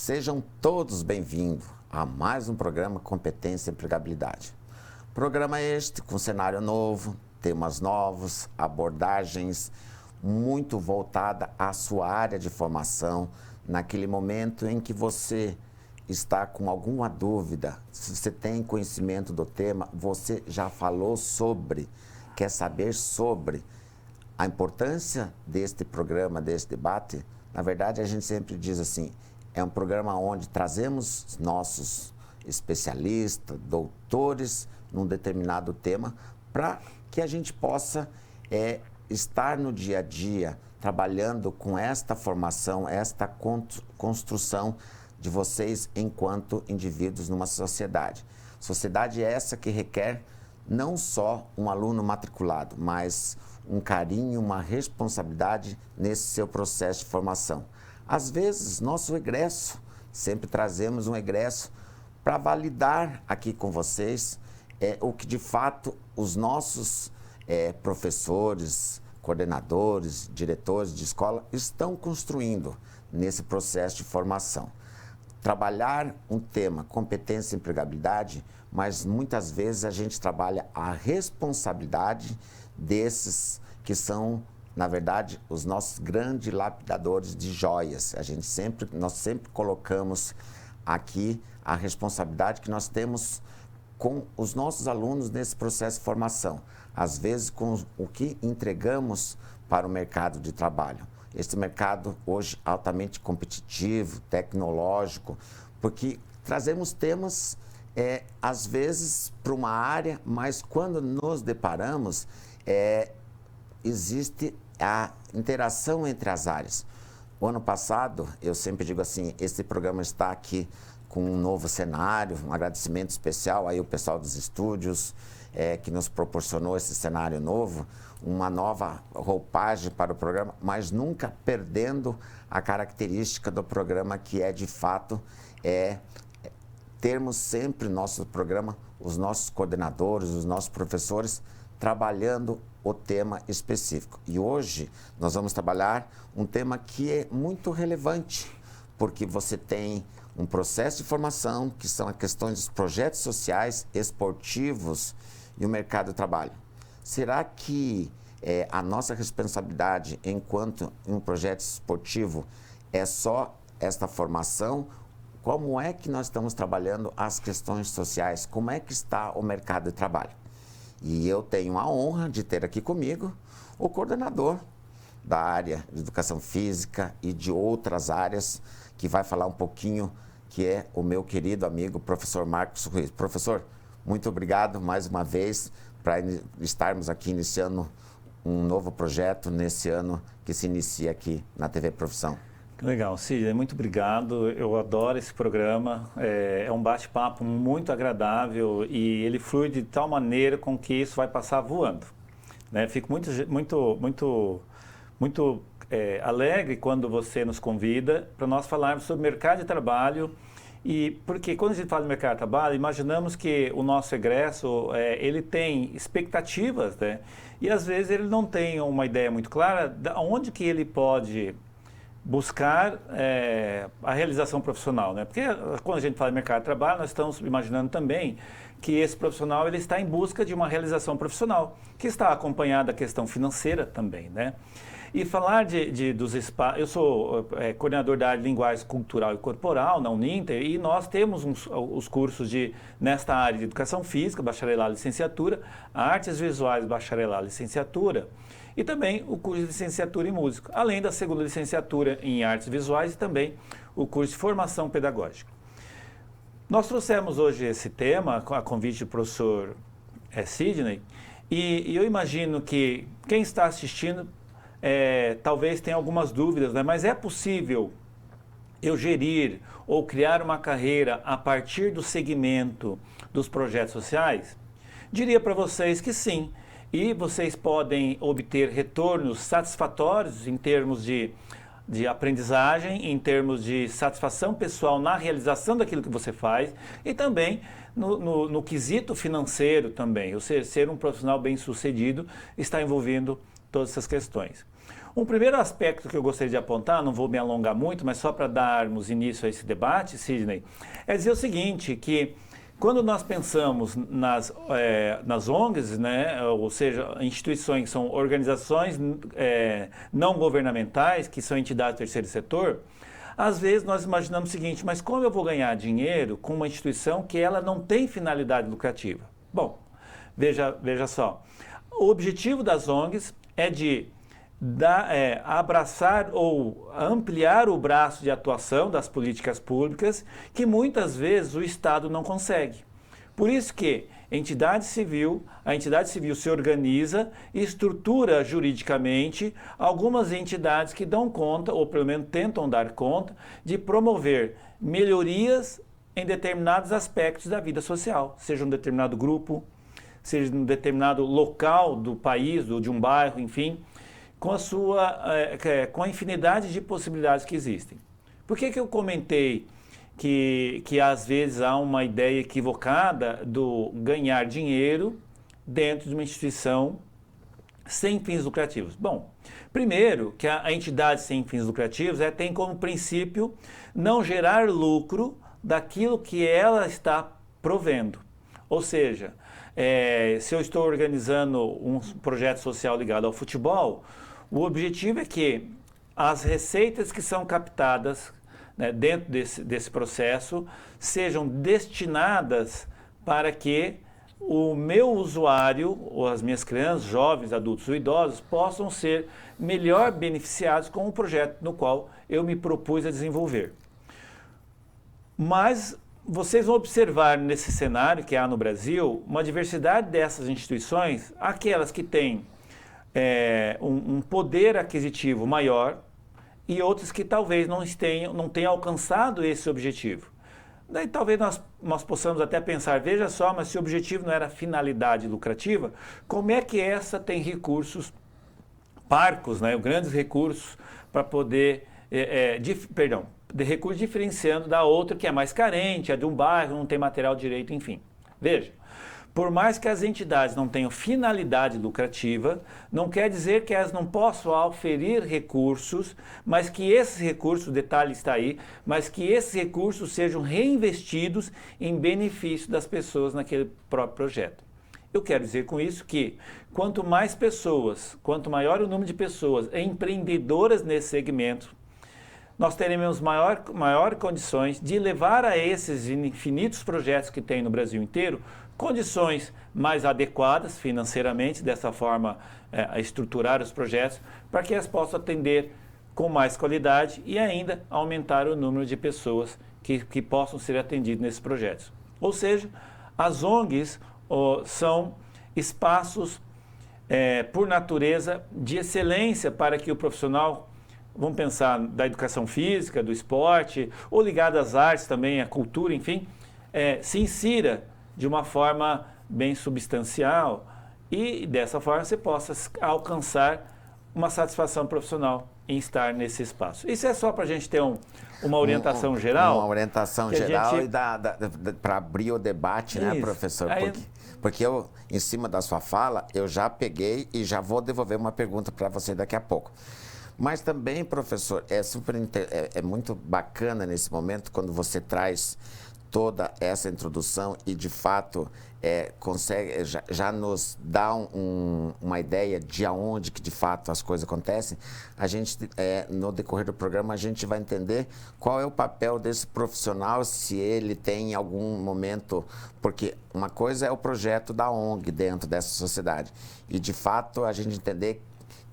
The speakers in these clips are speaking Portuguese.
Sejam todos bem-vindos a mais um programa Competência e Empregabilidade. Programa este com cenário novo, temas novos, abordagens muito voltada à sua área de formação, naquele momento em que você está com alguma dúvida, se você tem conhecimento do tema, você já falou sobre, quer saber sobre a importância deste programa, deste debate. Na verdade, a gente sempre diz assim, é um programa onde trazemos nossos especialistas, doutores num determinado tema, para que a gente possa estar no dia a dia trabalhando com esta formação, esta construção de vocês enquanto indivíduos numa sociedade. Sociedade essa que requer não só um aluno matriculado, mas um carinho, uma responsabilidade nesse seu processo de formação. Às vezes, nosso egresso, sempre trazemos um egresso para validar aqui com vocês o que de fato os nossos professores, coordenadores, diretores de escola estão construindo nesse processo de formação. Trabalhar um tema, competência e empregabilidade, mas muitas vezes a gente trabalha a responsabilidade desses que são, na verdade, os nossos grandes lapidadores de joias. Nós sempre colocamos aqui a responsabilidade que nós temos com os nossos alunos nesse processo de formação. Às vezes, com o que entregamos para o mercado de trabalho. Este mercado hoje altamente competitivo, tecnológico, porque trazemos temas, às vezes, para uma área, mas quando nos deparamos, existe a interação entre as áreas. O ano passado, eu sempre digo assim, esse programa está aqui com um novo cenário, um agradecimento especial aí ao pessoal dos estúdios, que nos proporcionou esse cenário novo, uma nova roupagem para o programa, mas nunca perdendo a característica do programa, que é, de fato, termos sempre no nosso programa os nossos coordenadores, os nossos professores, trabalhando o tema específico. E hoje nós vamos trabalhar um tema que é muito relevante, porque você tem um processo de formação, que são as questões dos projetos sociais, esportivos e o mercado de trabalho. Será que a nossa responsabilidade enquanto um projeto esportivo é só esta formação? Como é que nós estamos trabalhando as questões sociais? Como é que está o mercado de trabalho? E eu tenho a honra de ter aqui comigo o coordenador da área de educação física e de outras áreas, que vai falar um pouquinho, que é o meu querido amigo, professor Marcos Ruiz. Professor, muito obrigado mais uma vez para estarmos aqui iniciando um novo projeto nesse ano que se inicia aqui na TV Profissão. Legal, Sidney, muito obrigado. Eu adoro esse programa. É um bate-papo muito agradável e ele flui de tal maneira com que isso vai passar voando, né? Fico muito alegre quando você nos convida para nós falarmos sobre mercado de trabalho. E porque quando a gente fala de mercado de trabalho, imaginamos que o nosso egresso, ele tem expectativas, né? E às vezes ele não tem uma ideia muito clara de onde que ele pode buscar a realização profissional, né? Porque quando a gente fala de mercado de trabalho, nós estamos imaginando também que esse profissional ele está em busca de uma realização profissional, que está acompanhada da questão financeira também, né? E falar dos espaços... Eu sou coordenador da área de linguagem cultural e corporal na Uninter, e nós temos os cursos nesta área de educação física, bacharelado e licenciatura, artes visuais, bacharelado e licenciatura, e também o curso de licenciatura em música, além da segunda licenciatura em artes visuais e também o curso de formação pedagógica. Nós trouxemos hoje esse tema a convite do professor Sidney, e eu imagino que quem está assistindo talvez tenha algumas dúvidas, né? Mas é possível eu gerir ou criar uma carreira a partir do segmento dos projetos sociais? Diria para vocês que sim. E vocês podem obter retornos satisfatórios em termos de aprendizagem, em termos de satisfação pessoal na realização daquilo que você faz e também no quesito financeiro também. Ou seja, ser um profissional bem-sucedido está envolvendo todas essas questões. Um primeiro aspecto que eu gostaria de apontar, não vou me alongar muito, mas só para darmos início a esse debate, Sidney, é dizer o seguinte, que quando nós pensamos nas ONGs, né, ou seja, instituições que são organizações não governamentais, que são entidades do terceiro setor, às vezes nós imaginamos o seguinte, mas como eu vou ganhar dinheiro com uma instituição que ela não tem finalidade lucrativa? Bom, veja só, o objetivo das ONGs é de abraçar ou ampliar o braço de atuação das políticas públicas que muitas vezes o Estado não consegue. Por isso que a entidade civil se organiza e estrutura juridicamente algumas entidades que dão conta, ou pelo menos tentam dar conta, de promover melhorias em determinados aspectos da vida social, seja um determinado grupo, seja um determinado local do país, de um bairro, enfim, com a infinidade de possibilidades que existem. Por que eu comentei que às vezes há uma ideia equivocada do ganhar dinheiro dentro de uma instituição sem fins lucrativos? Bom, primeiro que a entidade sem fins lucrativos tem como princípio não gerar lucro daquilo que ela está provendo. Ou seja, se eu estou organizando um projeto social ligado ao futebol, o objetivo é que as receitas que são captadas, né, dentro desse processo sejam destinadas para que o meu usuário, ou as minhas crianças, jovens, adultos ou idosos, possam ser melhor beneficiados com o projeto no qual eu me propus a desenvolver. Mas vocês vão observar nesse cenário que há no Brasil uma diversidade dessas instituições, aquelas que têm um poder aquisitivo maior e outras que talvez não tenham alcançado esse objetivo. Daí talvez nós possamos até pensar, veja só, mas se o objetivo não era finalidade lucrativa, como é que essa tem recursos parcos, né, grandes recursos para poder, de recursos diferenciando da outra que é mais carente, é de um bairro, não tem material direito, enfim. Veja, por mais que as entidades não tenham finalidade lucrativa, não quer dizer que elas não possam oferir recursos, mas que esses recursos, o detalhe está aí, mas que esses recursos sejam reinvestidos em benefício das pessoas naquele próprio projeto. Eu quero dizer com isso que quanto mais pessoas, quanto maior o número de pessoas empreendedoras nesse segmento, nós teremos maior condições de levar a esses infinitos projetos que tem no Brasil inteiro condições mais adequadas financeiramente, dessa forma a estruturar os projetos, para que elas possam atender com mais qualidade e ainda aumentar o número de pessoas que possam ser atendidas nesses projetos. Ou seja, as ONGs são espaços, por natureza, de excelência para que o profissional, vamos pensar da educação física, do esporte, ou ligado às artes também, à cultura, enfim, se insira de uma forma bem substancial e dessa forma você possa alcançar uma satisfação profissional em estar nesse espaço. Isso é só para a gente ter uma orientação geral? Uma orientação geral e para abrir o debate, né, professor? Porque eu, em cima da sua fala, eu já peguei e já vou devolver uma pergunta para você daqui a pouco. Mas também, professor, é muito bacana nesse momento quando você traz toda essa introdução e, de fato, consegue já nos dá uma ideia de aonde que, de fato, as coisas acontecem. A gente, no decorrer do programa, a gente vai entender qual é o papel desse profissional, se ele tem em algum momento... Porque uma coisa é o projeto da ONG dentro dessa sociedade. E, de fato, a gente entender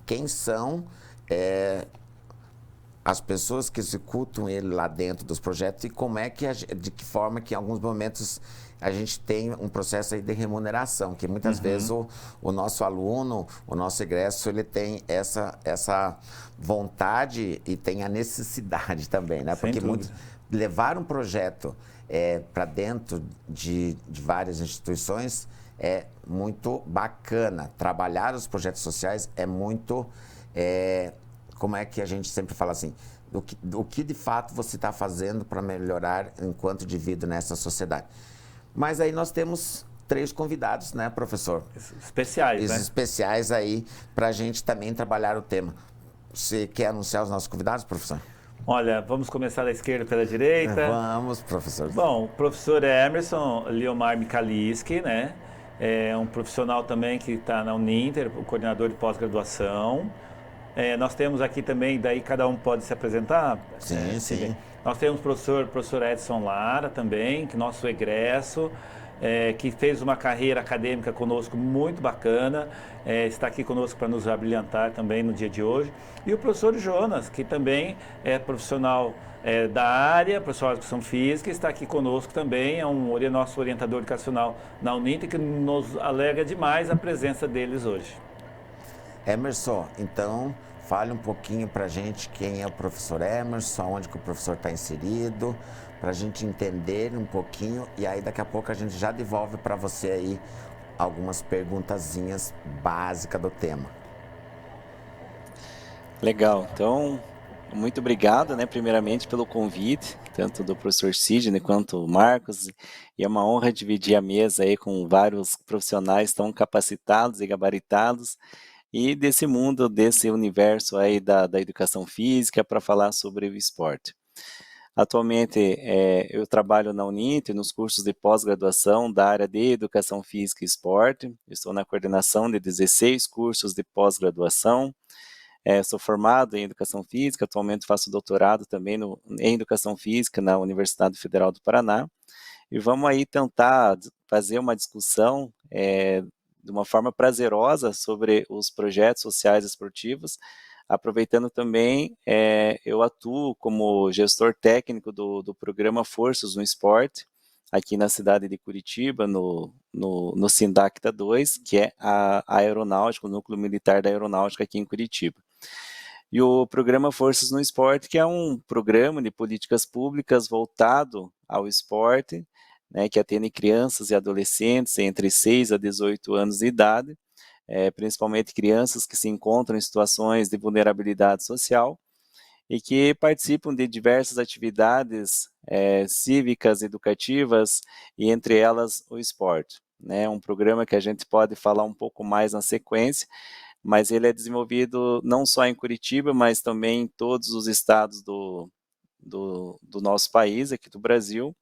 quem são... as pessoas que executam ele lá dentro dos projetos e como é que, de que forma que em alguns momentos a gente tem um processo aí de remuneração, que muitas vezes o nosso aluno, o nosso egresso, ele tem essa vontade e tem a necessidade também, né? Porque levar um projeto para dentro de várias instituições é muito bacana. Trabalhar os projetos sociais é muito... como é que a gente sempre fala assim, o que de fato você está fazendo para melhorar enquanto indivíduo nessa sociedade. Mas aí nós temos 3 convidados, né, professor? Especiais, né? Especiais aí para a gente também trabalhar o tema. Você quer anunciar os nossos convidados, professor? Olha, vamos começar da esquerda pela direita. Vamos, professor. Bom, o professor Emerson Liomar Michalski, né? É um profissional também que está na Uninter, o coordenador de pós-graduação. Nós temos aqui também, daí cada um pode se apresentar. Sim, sim. Nós temos o professor Edson Lara também, que nosso egresso, que fez uma carreira acadêmica conosco muito bacana, está aqui conosco para nos abrilhantar também no dia de hoje. E o professor Jonas, que também é profissional da área, professor de educação física, está aqui conosco também, é nosso orientador educacional na Uninter, que nos alegra demais a presença deles hoje. Emerson, então, fale um pouquinho para a gente quem é o professor Emerson, onde que o professor está inserido, para a gente entender um pouquinho, e aí daqui a pouco a gente já devolve para você aí algumas perguntazinhas básicas do tema. Legal, então, muito obrigado, né, primeiramente pelo convite, tanto do professor Sidney quanto o Marcos, e é uma honra dividir a mesa aí com vários profissionais tão capacitados e gabaritados, e desse mundo, desse universo aí da educação física para falar sobre o esporte. Atualmente, eu trabalho na Uninter, nos cursos de pós-graduação da área de Educação Física e Esporte. Eu estou na coordenação de 16 cursos de pós-graduação. Sou formado em Educação Física, atualmente faço doutorado também em Educação Física na Universidade Federal do Paraná. E vamos aí tentar fazer uma discussão de uma forma prazerosa sobre os projetos sociais esportivos, aproveitando também, eu atuo como gestor técnico do programa Forças no Esporte, aqui na cidade de Curitiba, no Sindacta 2, que é a aeronáutica, o núcleo militar da aeronáutica aqui em Curitiba. E o programa Forças no Esporte, que é um programa de políticas públicas voltado ao esporte, né, que atende crianças e adolescentes entre 6 a 18 anos de idade, principalmente crianças que se encontram em situações de vulnerabilidade social e que participam de diversas atividades cívicas, educativas e entre elas o esporte. Né, um programa que a gente pode falar um pouco mais na sequência, mas ele é desenvolvido não só em Curitiba, mas também em todos os estados do nosso país, aqui do Brasil.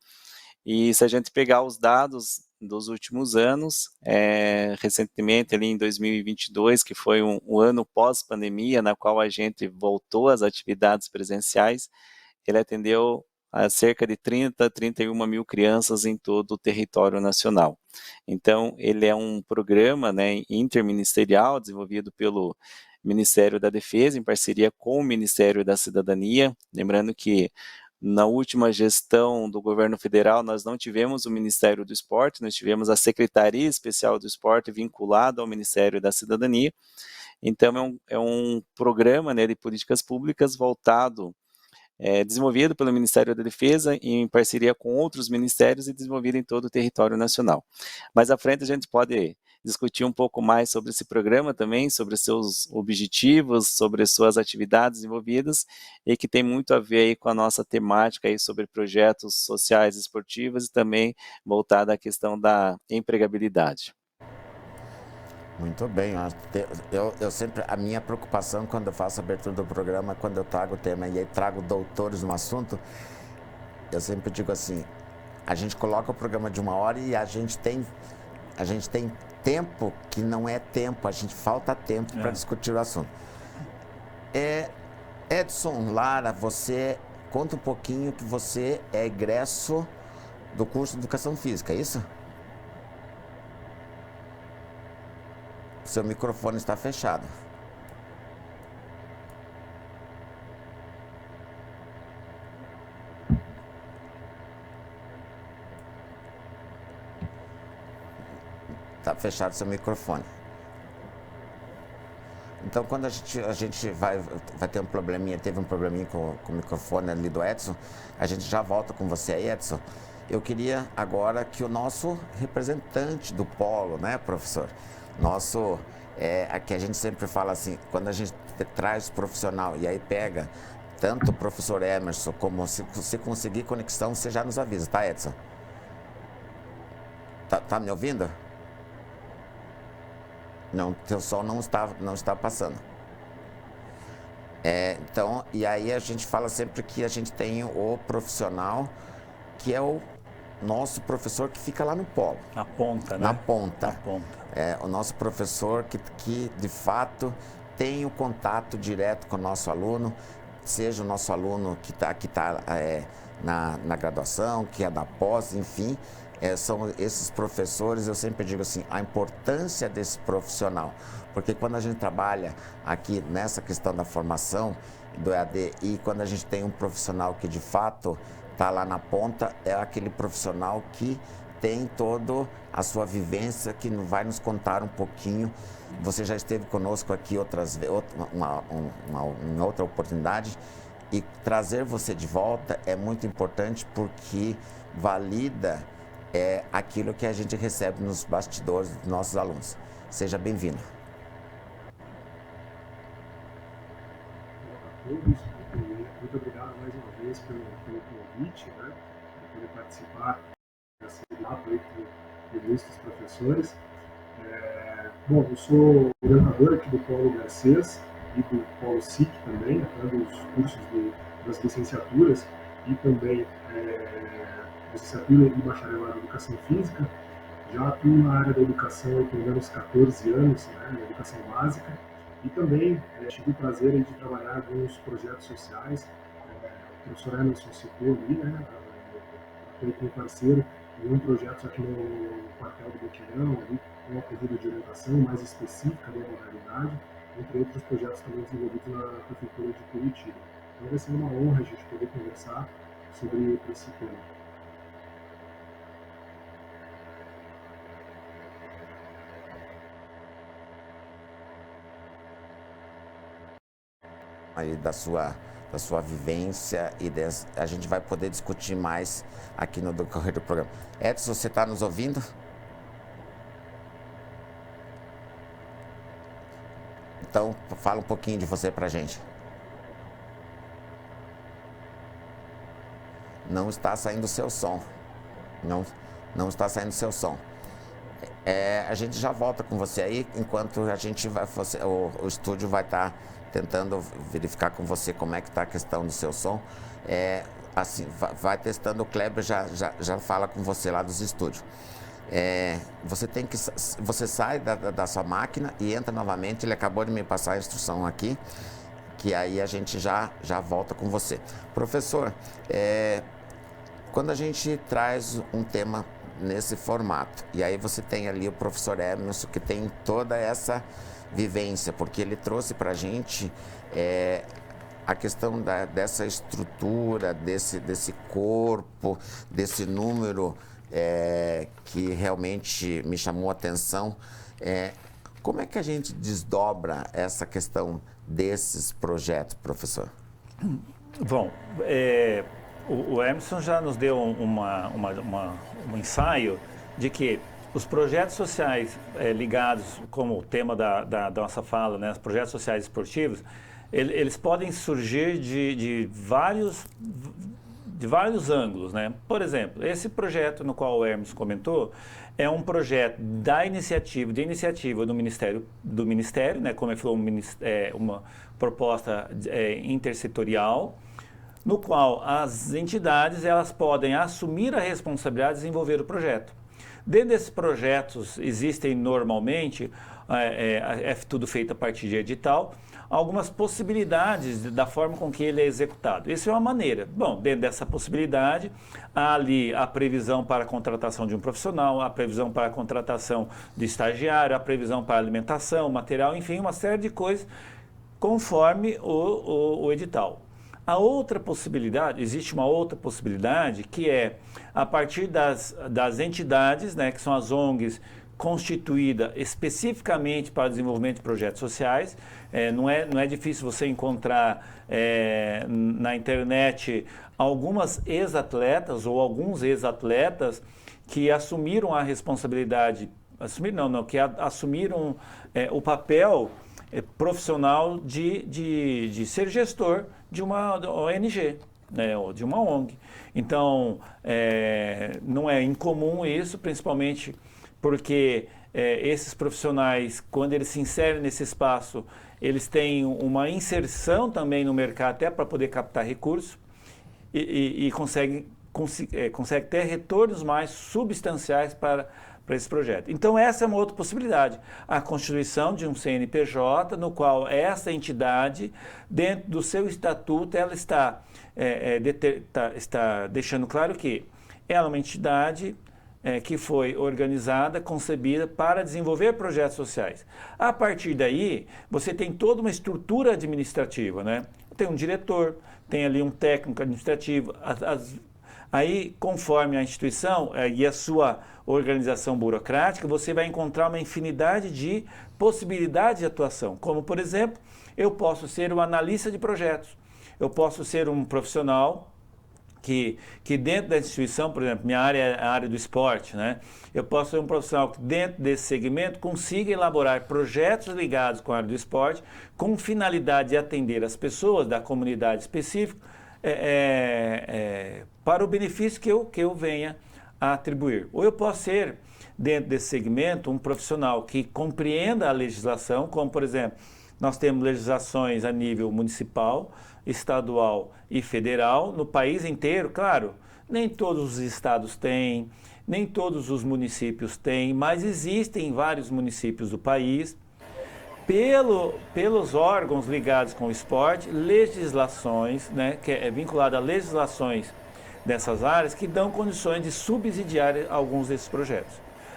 E se a gente pegar os dados dos últimos anos, recentemente ali em 2022, que foi um ano pós-pandemia, na qual a gente voltou às atividades presenciais, ele atendeu a cerca de 31 mil crianças em todo o território nacional. Então, ele é um programa, né, interministerial, desenvolvido pelo Ministério da Defesa, em parceria com o Ministério da Cidadania. Lembrando que na última gestão do governo federal, nós não tivemos o Ministério do Esporte, nós tivemos a Secretaria Especial do Esporte vinculada ao Ministério da Cidadania. Então, é um programa, né, de políticas públicas voltado, desenvolvido pelo Ministério da Defesa em parceria com outros ministérios e desenvolvido em todo o território nacional. Mais à frente a gente pode discutir um pouco mais sobre esse programa também, sobre seus objetivos, sobre suas atividades envolvidas e que tem muito a ver aí com a nossa temática aí sobre projetos sociais esportivos e também voltada à questão da empregabilidade. Muito bem, eu sempre, a minha preocupação quando eu faço a abertura do programa, quando eu trago o tema e aí trago doutores no assunto, eu sempre digo assim, a gente coloca o programa de 1 hora e a gente tem tempo que não é tempo, a gente falta tempo para discutir o assunto. Edson Lara, você conta um pouquinho que você é egresso do curso de Educação Física, é isso? Seu microfone está fechado. Está fechado seu microfone. Então, quando a gente vai ter um probleminha, teve um probleminha com o microfone ali do Edson, a gente já volta com você aí, Edson. Eu queria agora que o nosso representante do polo, né, professor? Aqui a gente sempre fala assim, quando a gente traz profissional e aí pega tanto o professor Emerson, como se conseguir conexão, você já nos avisa, tá, Edson? Tá me ouvindo? Não, teu som não está passando. Então, e aí a gente fala sempre que a gente tem o profissional que é o nosso professor que fica lá no polo. Na ponta, né? Na ponta. Na ponta. O nosso professor que de fato tem o contato direto com o nosso aluno, seja o nosso aluno que tá na graduação, que é da pós, enfim, são esses professores. Eu sempre digo assim, a importância desse profissional, porque quando a gente trabalha aqui nessa questão da formação do EAD e quando a gente tem um profissional que de fato está lá na ponta, é aquele profissional que tem toda a sua vivência, que vai nos contar um pouquinho. Você já esteve conosco aqui em outra oportunidade, e trazer você de volta é muito importante porque valida aquilo que a gente recebe nos bastidores dos nossos alunos. Seja bem-vindo. Muito obrigado mais uma vez pelo convite, né, por poder participar desse debate aí com os professores. Bom, eu sou orientador aqui do Polo Garcês e do Polo SIC também, dos cursos das licenciaturas e também licenciatura e bacharelado em Educação Física. Já atuo na área da educação há pelo menos 14 anos, né, na educação básica, e também tive o prazer de trabalhar em alguns projetos sociais. O professor Emerson citou ali, né, foi com um parceiro em um projeto aqui no quartel do Boqueirão, ali, uma corrida de orientação mais específica da modalidade, entre outros projetos também desenvolvidos na Prefeitura de Curitiba. Então vai ser uma honra a gente poder conversar sobre esse tema. Aí da sua vivência e a gente vai poder discutir mais aqui no decorrer do programa. Edson, você está nos ouvindo? Então, fala um pouquinho de você para a gente. Não está saindo o seu som. Não está saindo o seu som. A gente já volta com você aí, enquanto a gente vai, o estúdio vai estar tentando verificar com você como é que está a questão do seu som. Assim, vai testando, o Kleber já fala com você lá dos estúdios. Você sai da sua máquina e entra novamente. Ele acabou de me passar a instrução aqui, que aí a gente já volta com você. Professor, quando a gente traz um tema nesse formato, e aí você tem ali o professor Emerson, que tem toda essa vivência, porque ele trouxe para a gente a questão dessa estrutura, desse corpo, desse número que realmente me chamou a atenção. Como é que a gente desdobra essa questão desses projetos, professor? Bom, o Emerson já nos deu um ensaio de que os projetos sociais ligados, como o tema da nossa fala, né, os projetos sociais esportivos, eles podem surgir de vários ângulos, né? Por exemplo, esse projeto no qual o Hermes comentou é um projeto de iniciativa do Ministério, né, como ele falou, uma proposta intersetorial, no qual as entidades elas podem assumir a responsabilidade de desenvolver o projeto. Dentro desses projetos existem normalmente, tudo feito a partir de edital, algumas possibilidades da forma com que ele é executado. Isso é uma maneira. Bom, dentro dessa possibilidade, há ali a previsão para a contratação de um profissional, a previsão para a contratação de estagiário, a previsão para a alimentação, material, enfim, uma série de coisas conforme o edital. A outra possibilidade, existe uma outra possibilidade, que é a partir das entidades, né, que são as ONGs, constituída especificamente para o desenvolvimento de projetos sociais. Não é difícil você encontrar na internet algumas ex-atletas ou alguns ex-atletas que assumiram a responsabilidade, que assumiram o papel profissional de ser gestor de uma ONG, né, ou de uma ONG. Então, não é incomum isso, principalmente porque esses profissionais, quando eles se inserem nesse espaço, eles têm uma inserção também no mercado, até para poder captar recursos, e consegue ter retornos mais substanciais para esse projeto. Então, essa é uma outra possibilidade, a constituição de um CNPJ, no qual essa entidade, dentro do seu estatuto, ela está deixando claro que ela é uma entidade que foi organizada, concebida para desenvolver projetos sociais. A partir daí, você tem toda uma estrutura administrativa, né? Tem um diretor, tem ali um técnico administrativo, aí, conforme a instituição e a sua organização burocrática, você vai encontrar uma infinidade de possibilidades de atuação, como, por exemplo, eu posso ser um analista de projetos, eu posso ser um profissional que dentro da instituição, por exemplo, minha área é a área do esporte, né? Eu posso ser um profissional que dentro desse segmento consiga elaborar projetos ligados com a área do esporte, com finalidade de atender as pessoas da comunidade específica, para o benefício que eu venha a atribuir. Ou eu posso ser, dentro desse segmento, um profissional que compreenda a legislação, como, por exemplo, nós temos legislações a nível municipal, estadual e federal, no país inteiro, claro, nem todos os estados têm, nem todos os municípios têm, mas existem vários municípios do país, pelos órgãos ligados com o esporte, legislações, né, que é vinculada a legislações dessas áreas que dão condições de subsidiar alguns desses projetos.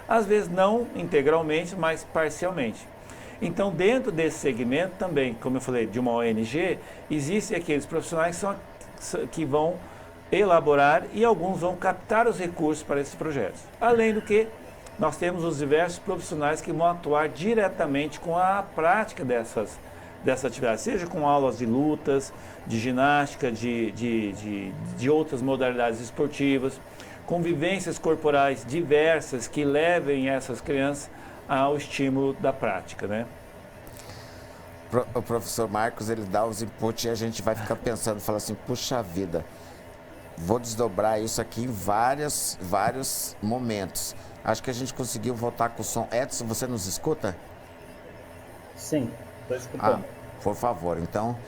Às vezes não integralmente, mas parcialmente. Então, dentro desse segmento também, como eu falei, de uma ONG, existem aqueles profissionais que vão elaborar e alguns vão captar os recursos para esses projetos. Além do que, nós temos os diversos profissionais que vão atuar diretamente com a prática dessas atividades, seja com aulas de lutas, de ginástica, de outras modalidades esportivas, com vivências corporais diversas que levem essas crianças ao estímulo da prática, né? O professor Marcos, ele dá os inputs e a gente vai ficar pensando, fala assim, puxa vida, vou desdobrar isso aqui em vários momentos. Acho que a gente conseguiu voltar com o som. Edson, você nos escuta? Sim, estou escutando. Por favor, então,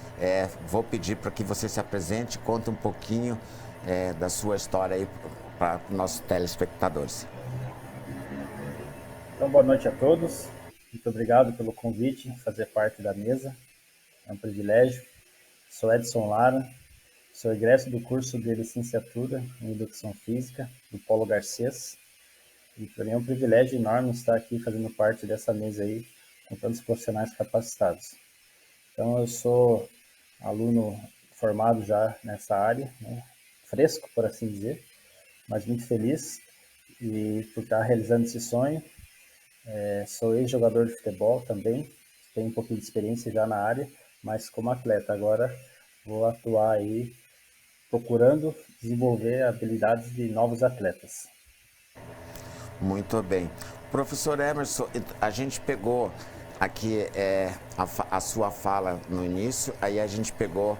vou pedir para que você se apresente, conte um pouquinho da sua história aí para nossos telespectadores. Então, boa noite a todos. Muito obrigado pelo convite, fazer parte da mesa. É um privilégio. Sou Edson Lara, sou egresso do curso de licenciatura em Educação Física, do Paulo Garcês. E para mim é um privilégio enorme estar aqui fazendo parte dessa mesa aí, com tantos profissionais capacitados. Então, eu sou aluno formado já nessa área, né? Fresco, por assim dizer, mas muito feliz por estar realizando esse sonho. Sou ex-jogador de futebol também, tenho um pouquinho de experiência já na área, mas como atleta. Agora vou atuar aí procurando desenvolver habilidades de novos atletas. Muito bem. Professor Emerson, a gente pegou aqui a sua fala no início, aí a gente pegou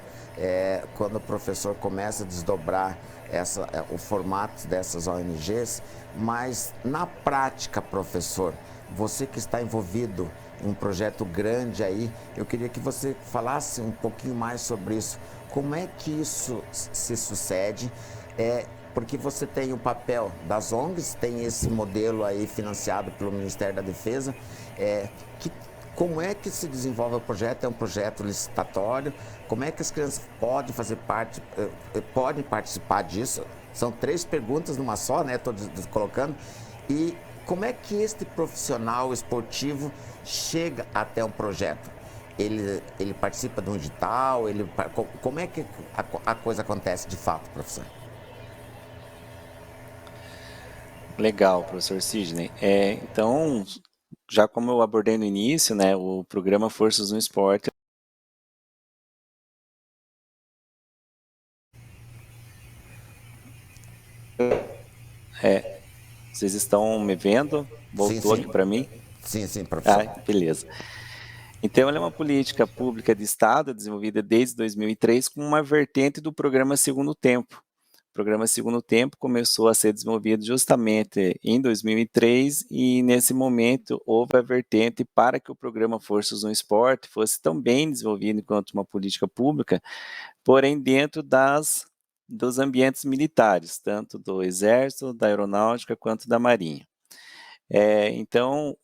quando o professor começa a desdobrar o formato dessas ONGs, mas na prática, professor, você que está envolvido em um projeto grande aí, eu queria que você falasse um pouquinho mais sobre isso. Como é que isso se sucede? Porque você tem o papel das ONGs, tem esse modelo aí financiado pelo Ministério da Defesa. Como é que se desenvolve o projeto? É um projeto licitatório? Como é que as crianças podem fazer parte, podem participar disso? São 3 perguntas numa só, né? Estou colocando. E como é que este profissional esportivo chega até um projeto? Ele participa de um edital? Como é que a coisa acontece de fato, professor? Legal, professor Sidney. Então, já como eu abordei no início, né, o programa Forças no Esporte. Vocês estão me vendo? Voltou Sim. Aqui para mim? Sim, professor. Beleza. Então, ela é uma política pública de Estado desenvolvida desde 2003 com uma vertente do programa Segundo Tempo. O programa Segundo Tempo começou a ser desenvolvido justamente em 2003 e nesse momento houve a vertente para que o programa Forças no Esporte fosse tão bem desenvolvido enquanto uma política pública, porém dentro dos ambientes militares, tanto do Exército, da Aeronáutica quanto da Marinha. Então,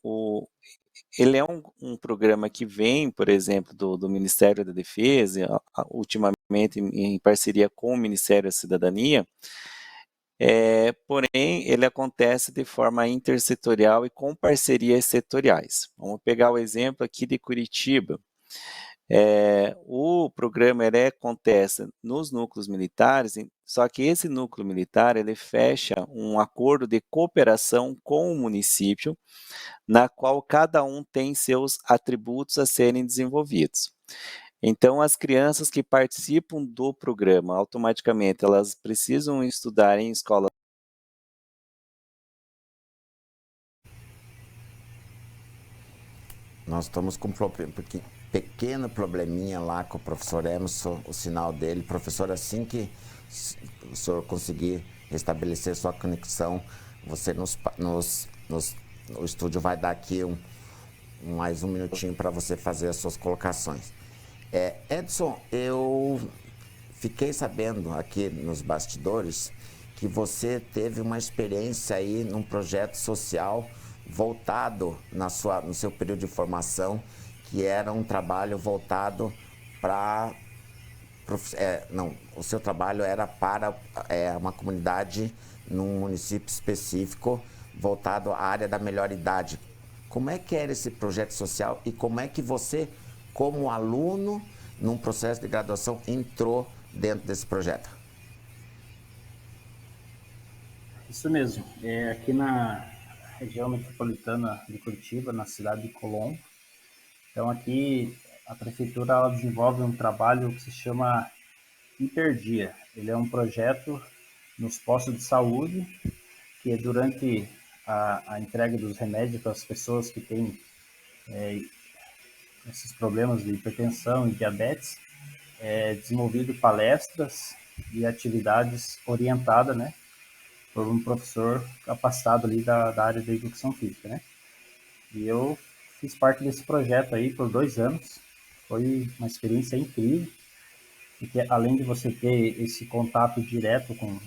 ele é um programa que vem, por exemplo, do Ministério da Defesa, ultimamente em parceria com o Ministério da Cidadania, porém ele acontece de forma intersetorial e com parcerias setoriais. Vamos pegar o exemplo aqui de Curitiba. O programa acontece nos núcleos militares, só que esse núcleo militar ele fecha um acordo de cooperação com o município, na qual cada um tem seus atributos a serem desenvolvidos. Então, as crianças que participam do programa, automaticamente, elas precisam estudar em escola. Nós estamos com um pequeno probleminha lá com o professor Emerson, o sinal dele. Professor, assim que o senhor conseguir restabelecer sua conexão, você o estúdio vai dar aqui mais um minutinho para você fazer as suas colocações. Edson, eu fiquei sabendo aqui nos bastidores que você teve uma experiência aí num projeto social voltado no seu período de formação, que era um trabalho voltado para... o seu trabalho era para uma comunidade num município específico, voltado à área da melhor idade. Como é que era esse projeto social e como é que você, como aluno, num processo de graduação, entrou dentro desse projeto? Isso mesmo. Aqui na região metropolitana de Curitiba, na cidade de Colombo. Então, aqui a prefeitura ela desenvolve um trabalho que se chama Hiperdia. Ele é um projeto nos postos de saúde, que durante a entrega dos remédios para as pessoas que têm esses problemas de hipertensão e diabetes, desenvolvido palestras e atividades orientadas, né, por um professor capacitado ali da área da educação física, né? E eu fiz parte desse projeto aí por 2 anos. Foi uma experiência incrível, porque além de você ter esse contato direto com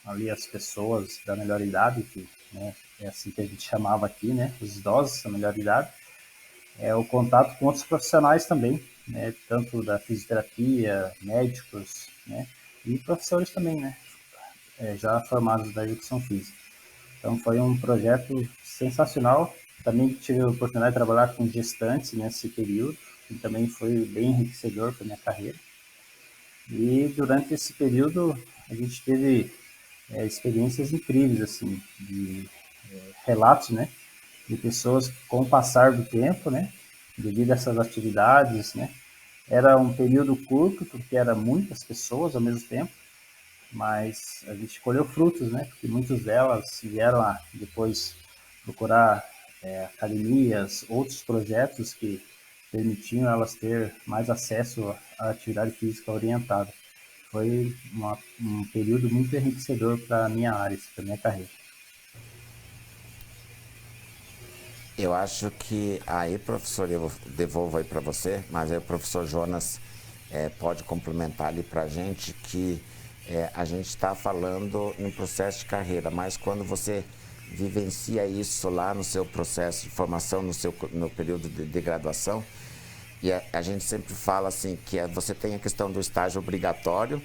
ali as pessoas da melhor idade, que, né, é assim que a gente chamava aqui, né, os idosos da melhor idade, o contato com outros profissionais também, né, tanto da fisioterapia, médicos, né, e professores também, né, já formados da educação física. Então foi um projeto sensacional. Também tive a oportunidade de trabalhar com gestantes nesse período, que também foi bem enriquecedor para a minha carreira. E durante esse período a gente teve experiências incríveis, assim, de relatos, né, de pessoas que, com o passar do tempo, né, devido a essas atividades, né, era um período curto, porque eram muitas pessoas ao mesmo tempo, mas a gente colheu frutos, né, porque muitas delas vieram a depois procurar academias, outros projetos que permitiam elas ter mais acesso à atividade física orientada. Foi um período muito enriquecedor para a minha área, para a minha carreira. Eu acho que aí, professor, eu devolvo aí para você, mas aí o professor Jonas pode complementar ali para a gente que a gente está falando em processo de carreira, mas quando você vivencia isso lá no seu processo de formação, no período de graduação, e a gente sempre fala assim que você tem a questão do estágio obrigatório,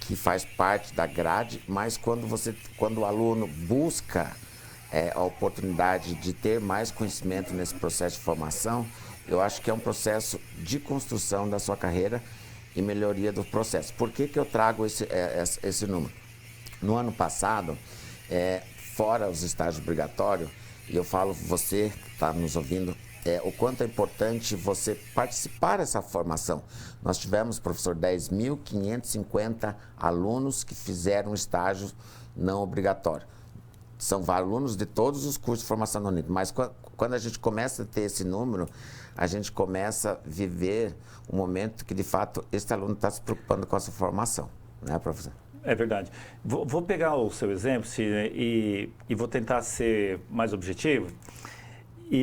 que faz parte da grade, mas quando o aluno busca a oportunidade de ter mais conhecimento nesse processo de formação, eu acho que é um processo de construção da sua carreira e melhoria do processo. Por que eu trago esse número? No ano passado, fora os estágios obrigatórios, e eu falo você que está nos ouvindo, o quanto é importante você participar dessa formação. Nós tivemos, professor, 10.550 alunos que fizeram estágio não obrigatório. São alunos de todos os cursos de formação da Unip, mas quando a gente começa a ter esse número, a gente começa a viver um momento que, de fato, esse aluno está se preocupando com a sua formação, né, professor? É verdade. Vou pegar o seu exemplo e vou tentar ser mais objetivo,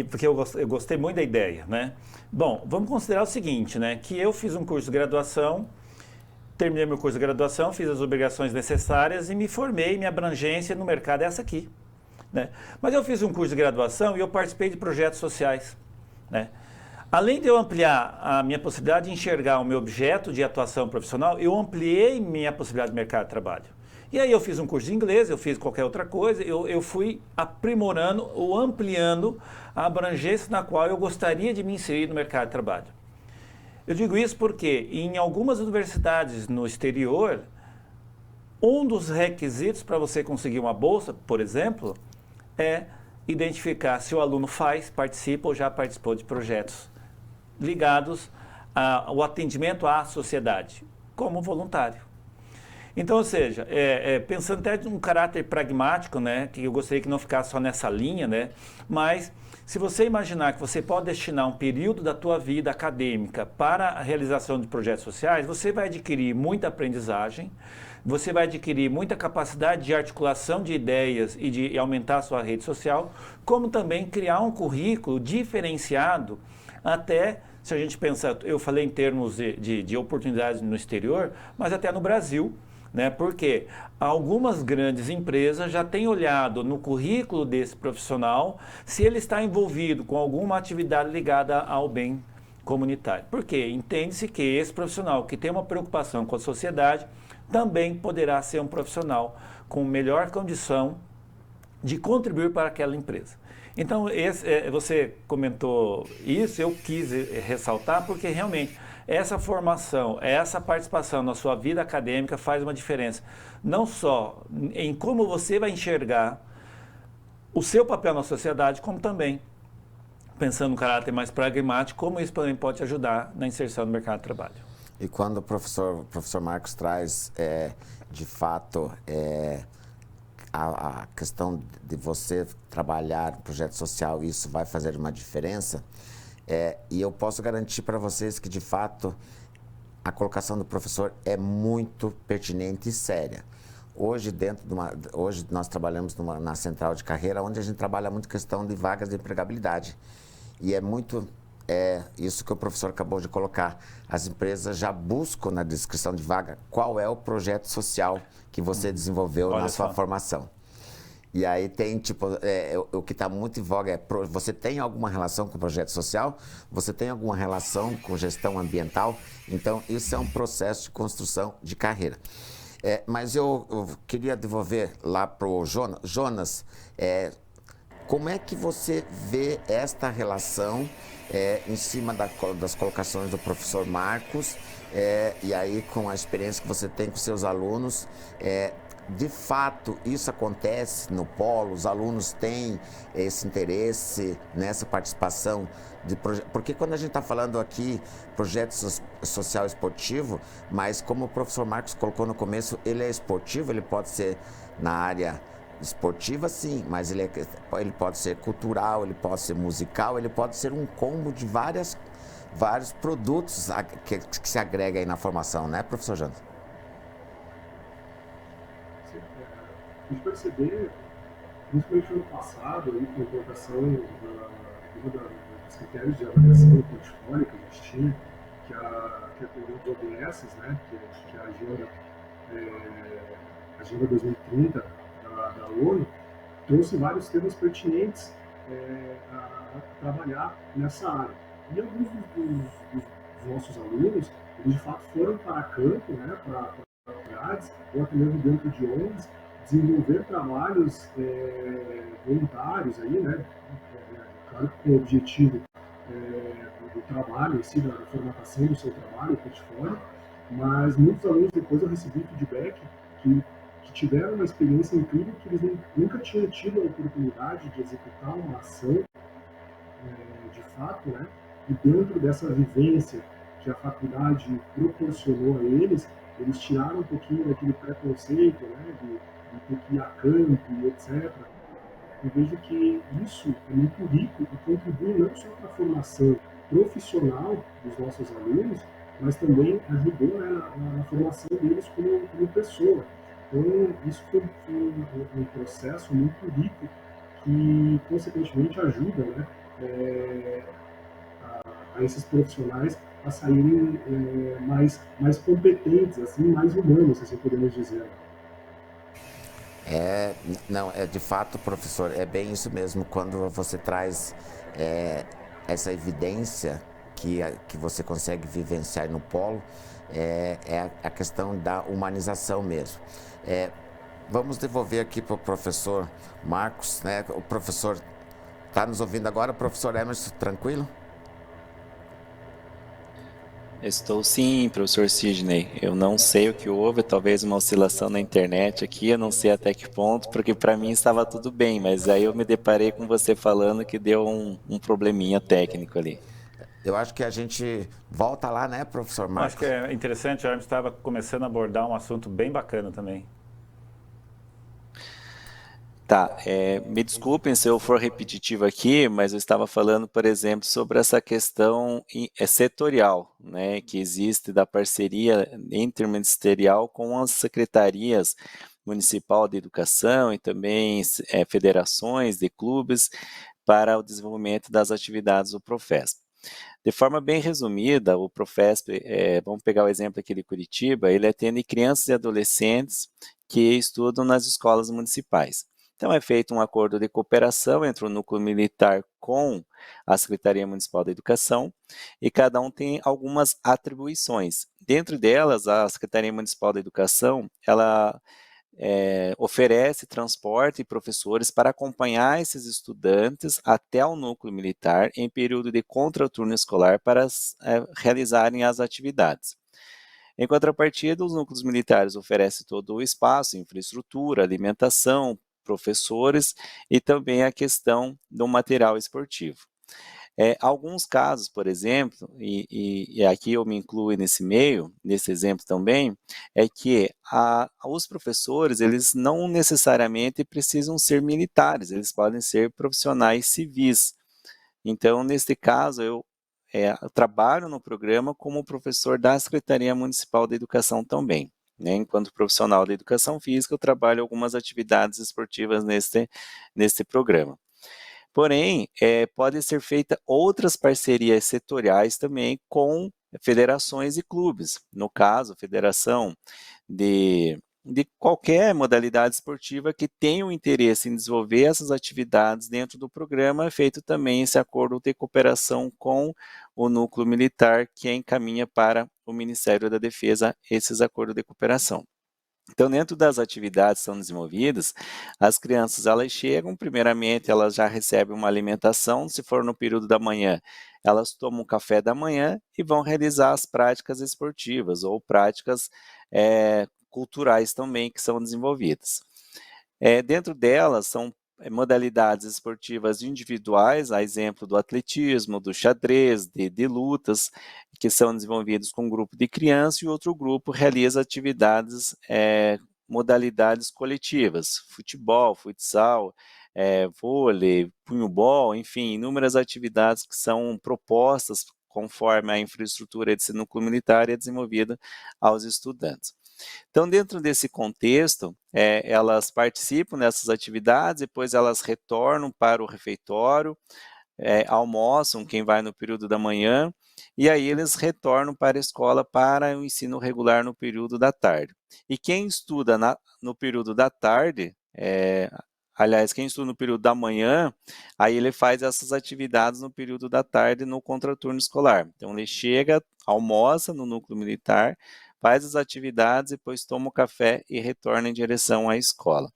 porque eu gostei muito da ideia, né? Bom, vamos considerar o seguinte, né? Que eu fiz um curso de graduação, terminei meu curso de graduação, fiz as obrigações necessárias e me formei. Minha abrangência no mercado é essa aqui, né? Mas eu fiz um curso de graduação e eu participei de projetos sociais, né? Além de eu ampliar a minha possibilidade de enxergar o meu objeto de atuação profissional, eu ampliei minha possibilidade de mercado de trabalho. E aí eu fiz um curso de inglês, eu fiz qualquer outra coisa, eu fui aprimorando ou ampliando a abrangência na qual eu gostaria de me inserir no mercado de trabalho. Eu digo isso porque em algumas universidades no exterior, um dos requisitos para você conseguir uma bolsa, por exemplo, é identificar se o aluno participa ou já participou de projetos ligados ao atendimento à sociedade, como voluntário. Então, ou seja, pensando até de um caráter pragmático, né, que eu gostaria que não ficasse só nessa linha, né, mas se você imaginar que você pode destinar um período da tua vida acadêmica para a realização de projetos sociais, você vai adquirir muita aprendizagem, você vai adquirir muita capacidade de articulação de ideias e de aumentar a sua rede social, como também criar um currículo diferenciado. Até, se a gente pensar, eu falei em termos de oportunidades no exterior, mas até no Brasil, né? Porque algumas grandes empresas já têm olhado no currículo desse profissional se ele está envolvido com alguma atividade ligada ao bem comunitário. Porque entende-se que esse profissional que tem uma preocupação com a sociedade também poderá ser um profissional com melhor condição de contribuir para aquela empresa. Então, você comentou isso, eu quis ressaltar, porque realmente essa formação, essa participação na sua vida acadêmica faz uma diferença, não só em como você vai enxergar o seu papel na sociedade, como também, pensando no caráter mais pragmático, como isso também pode te ajudar na inserção no mercado de trabalho. E quando o professor Marcos traz, de fato, a questão de você trabalhar no projeto social, isso vai fazer uma diferença, e eu posso garantir para vocês que, de fato, a colocação do professor é muito pertinente e séria. Hoje, hoje nós trabalhamos na central de carreira, onde a gente trabalha muito questão de vagas de empregabilidade. E é muito isso que o professor acabou de colocar. As empresas já buscam na descrição de vaga qual é o projeto social que você desenvolveu na sua formação. E aí tem, tipo, o que está muito em voga você tem alguma relação com o projeto social? Você tem alguma relação com gestão ambiental? Então, isso é um processo de construção de carreira. Mas eu queria devolver lá para o Jonas. Jonas, como é que você vê esta relação em cima das colocações do professor Marcos e aí com a experiência que você tem com seus alunos? De fato, isso acontece no polo? Os alunos têm esse interesse nessa participação de porque quando a gente está falando aqui projeto social esportivo, mas como o professor Marcos colocou no começo, ele é esportivo, ele pode ser na área esportiva, sim, mas ele pode ser cultural, ele pode ser musical, ele pode ser um combo de vários produtos que se agrega aí na formação, né, professor Jonas? A gente perceber, principalmente no ano passado, aí, com a implantação dos critérios de avaliação do portfólio que a gente tinha, que é dos ODS, né, que é a Agenda 2030 da ONU, trouxe vários temas pertinentes a trabalhar nessa área. E alguns dos nossos alunos, eles de fato foram para campo, né, para cidades, ou até mesmo dentro de ONGs, desenvolver trabalhos voluntários aí, né, claro que com o objetivo do trabalho em si, da formatação do seu trabalho, o portfólio, mas muitos alunos depois eu recebi feedback que tiveram uma experiência incrível, que eles nunca tinham tido a oportunidade de executar uma ação de fato, né, e dentro dessa vivência que a faculdade proporcionou a eles tiraram um pouquinho daquele preconceito, né, de ter que ir a campo e etc. Eu vejo que isso é muito rico e contribui não só para a formação profissional dos nossos alunos, mas também ajudou, né, na formação deles como pessoa. Então, isso foi um processo muito rico que, consequentemente, ajuda, né, a esses profissionais a saírem mais competentes, assim, mais humanos, assim podemos dizer. Não, é de fato, professor, é bem isso mesmo. Quando você traz é, essa evidência que você consegue vivenciar no polo, é a questão da humanização mesmo. É, vamos devolver aqui para o professor Marcos, né? O professor está nos ouvindo agora, professor Emerson, tranquilo? Estou sim, professor Sidney. Eu não sei o que houve, talvez uma oscilação na internet aqui, eu não sei até que ponto, porque para mim estava tudo bem, mas aí eu me deparei com você falando que deu um probleminha técnico ali. Eu acho que a gente volta lá, né, professor Eu acho que Marcos? é interessante, a Hermes estava começando a abordar um assunto bem bacana também. Tá, me desculpem se eu for repetitivo aqui, mas eu estava falando, por exemplo, sobre essa questão setorial, né, que existe da parceria interministerial com as secretarias municipal de educação e também federações de clubes para o desenvolvimento das atividades do Profesp. De forma bem resumida, o Profesp, vamos pegar o exemplo aqui de Curitiba, ele atende crianças e adolescentes que estudam nas escolas municipais. Então, é feito um acordo de cooperação entre o núcleo militar com a Secretaria Municipal da Educação e cada um tem algumas atribuições. Dentro delas, a Secretaria Municipal da Educação, ela oferece transporte e professores para acompanhar esses estudantes até o núcleo militar em período de contraturno escolar para realizarem as atividades. Em contrapartida, os núcleos militares oferecem todo o espaço, infraestrutura, alimentação, professores e também a questão do material esportivo. Alguns casos, por exemplo, e aqui eu me incluo nesse meio, nesse exemplo também, é que os professores, eles não necessariamente precisam ser militares, eles podem ser profissionais civis. Então, neste caso, eu trabalho no programa como professor da Secretaria Municipal da Educação também. Né? Enquanto profissional da Educação Física, eu trabalho algumas atividades esportivas neste programa. Porém, podem ser feitas outras parcerias setoriais também com federações e clubes. No caso, federação de qualquer modalidade esportiva que tenha o interesse em desenvolver essas atividades dentro do programa, é feito também esse acordo de cooperação com o núcleo militar que encaminha para o Ministério da Defesa esses acordos de cooperação. Então, dentro das atividades que são desenvolvidas, as crianças elas chegam, primeiramente elas já recebem uma alimentação, se for no período da manhã, elas tomam um café da manhã e vão realizar as práticas esportivas ou práticas culturais também que são desenvolvidas. Dentro delas são modalidades esportivas individuais, a exemplo do atletismo, do xadrez, de lutas, que são desenvolvidos com um grupo de crianças e outro grupo realiza atividades, modalidades coletivas, futebol, futsal, vôlei, punhobol, enfim, inúmeras atividades que são propostas conforme a infraestrutura desse núcleo militar é desenvolvida aos estudantes. Então, dentro desse contexto, elas participam dessas atividades, depois elas retornam para o refeitório, almoçam, quem vai no período da manhã, e aí eles retornam para a escola para o ensino regular no período da tarde. E quem estuda no período da tarde, aliás, quem estuda no período da manhã, aí ele faz essas atividades no período da tarde no contraturno escolar. Então, ele chega, almoça no núcleo militar, faz as atividades, depois toma o café e retorna em direção à escola.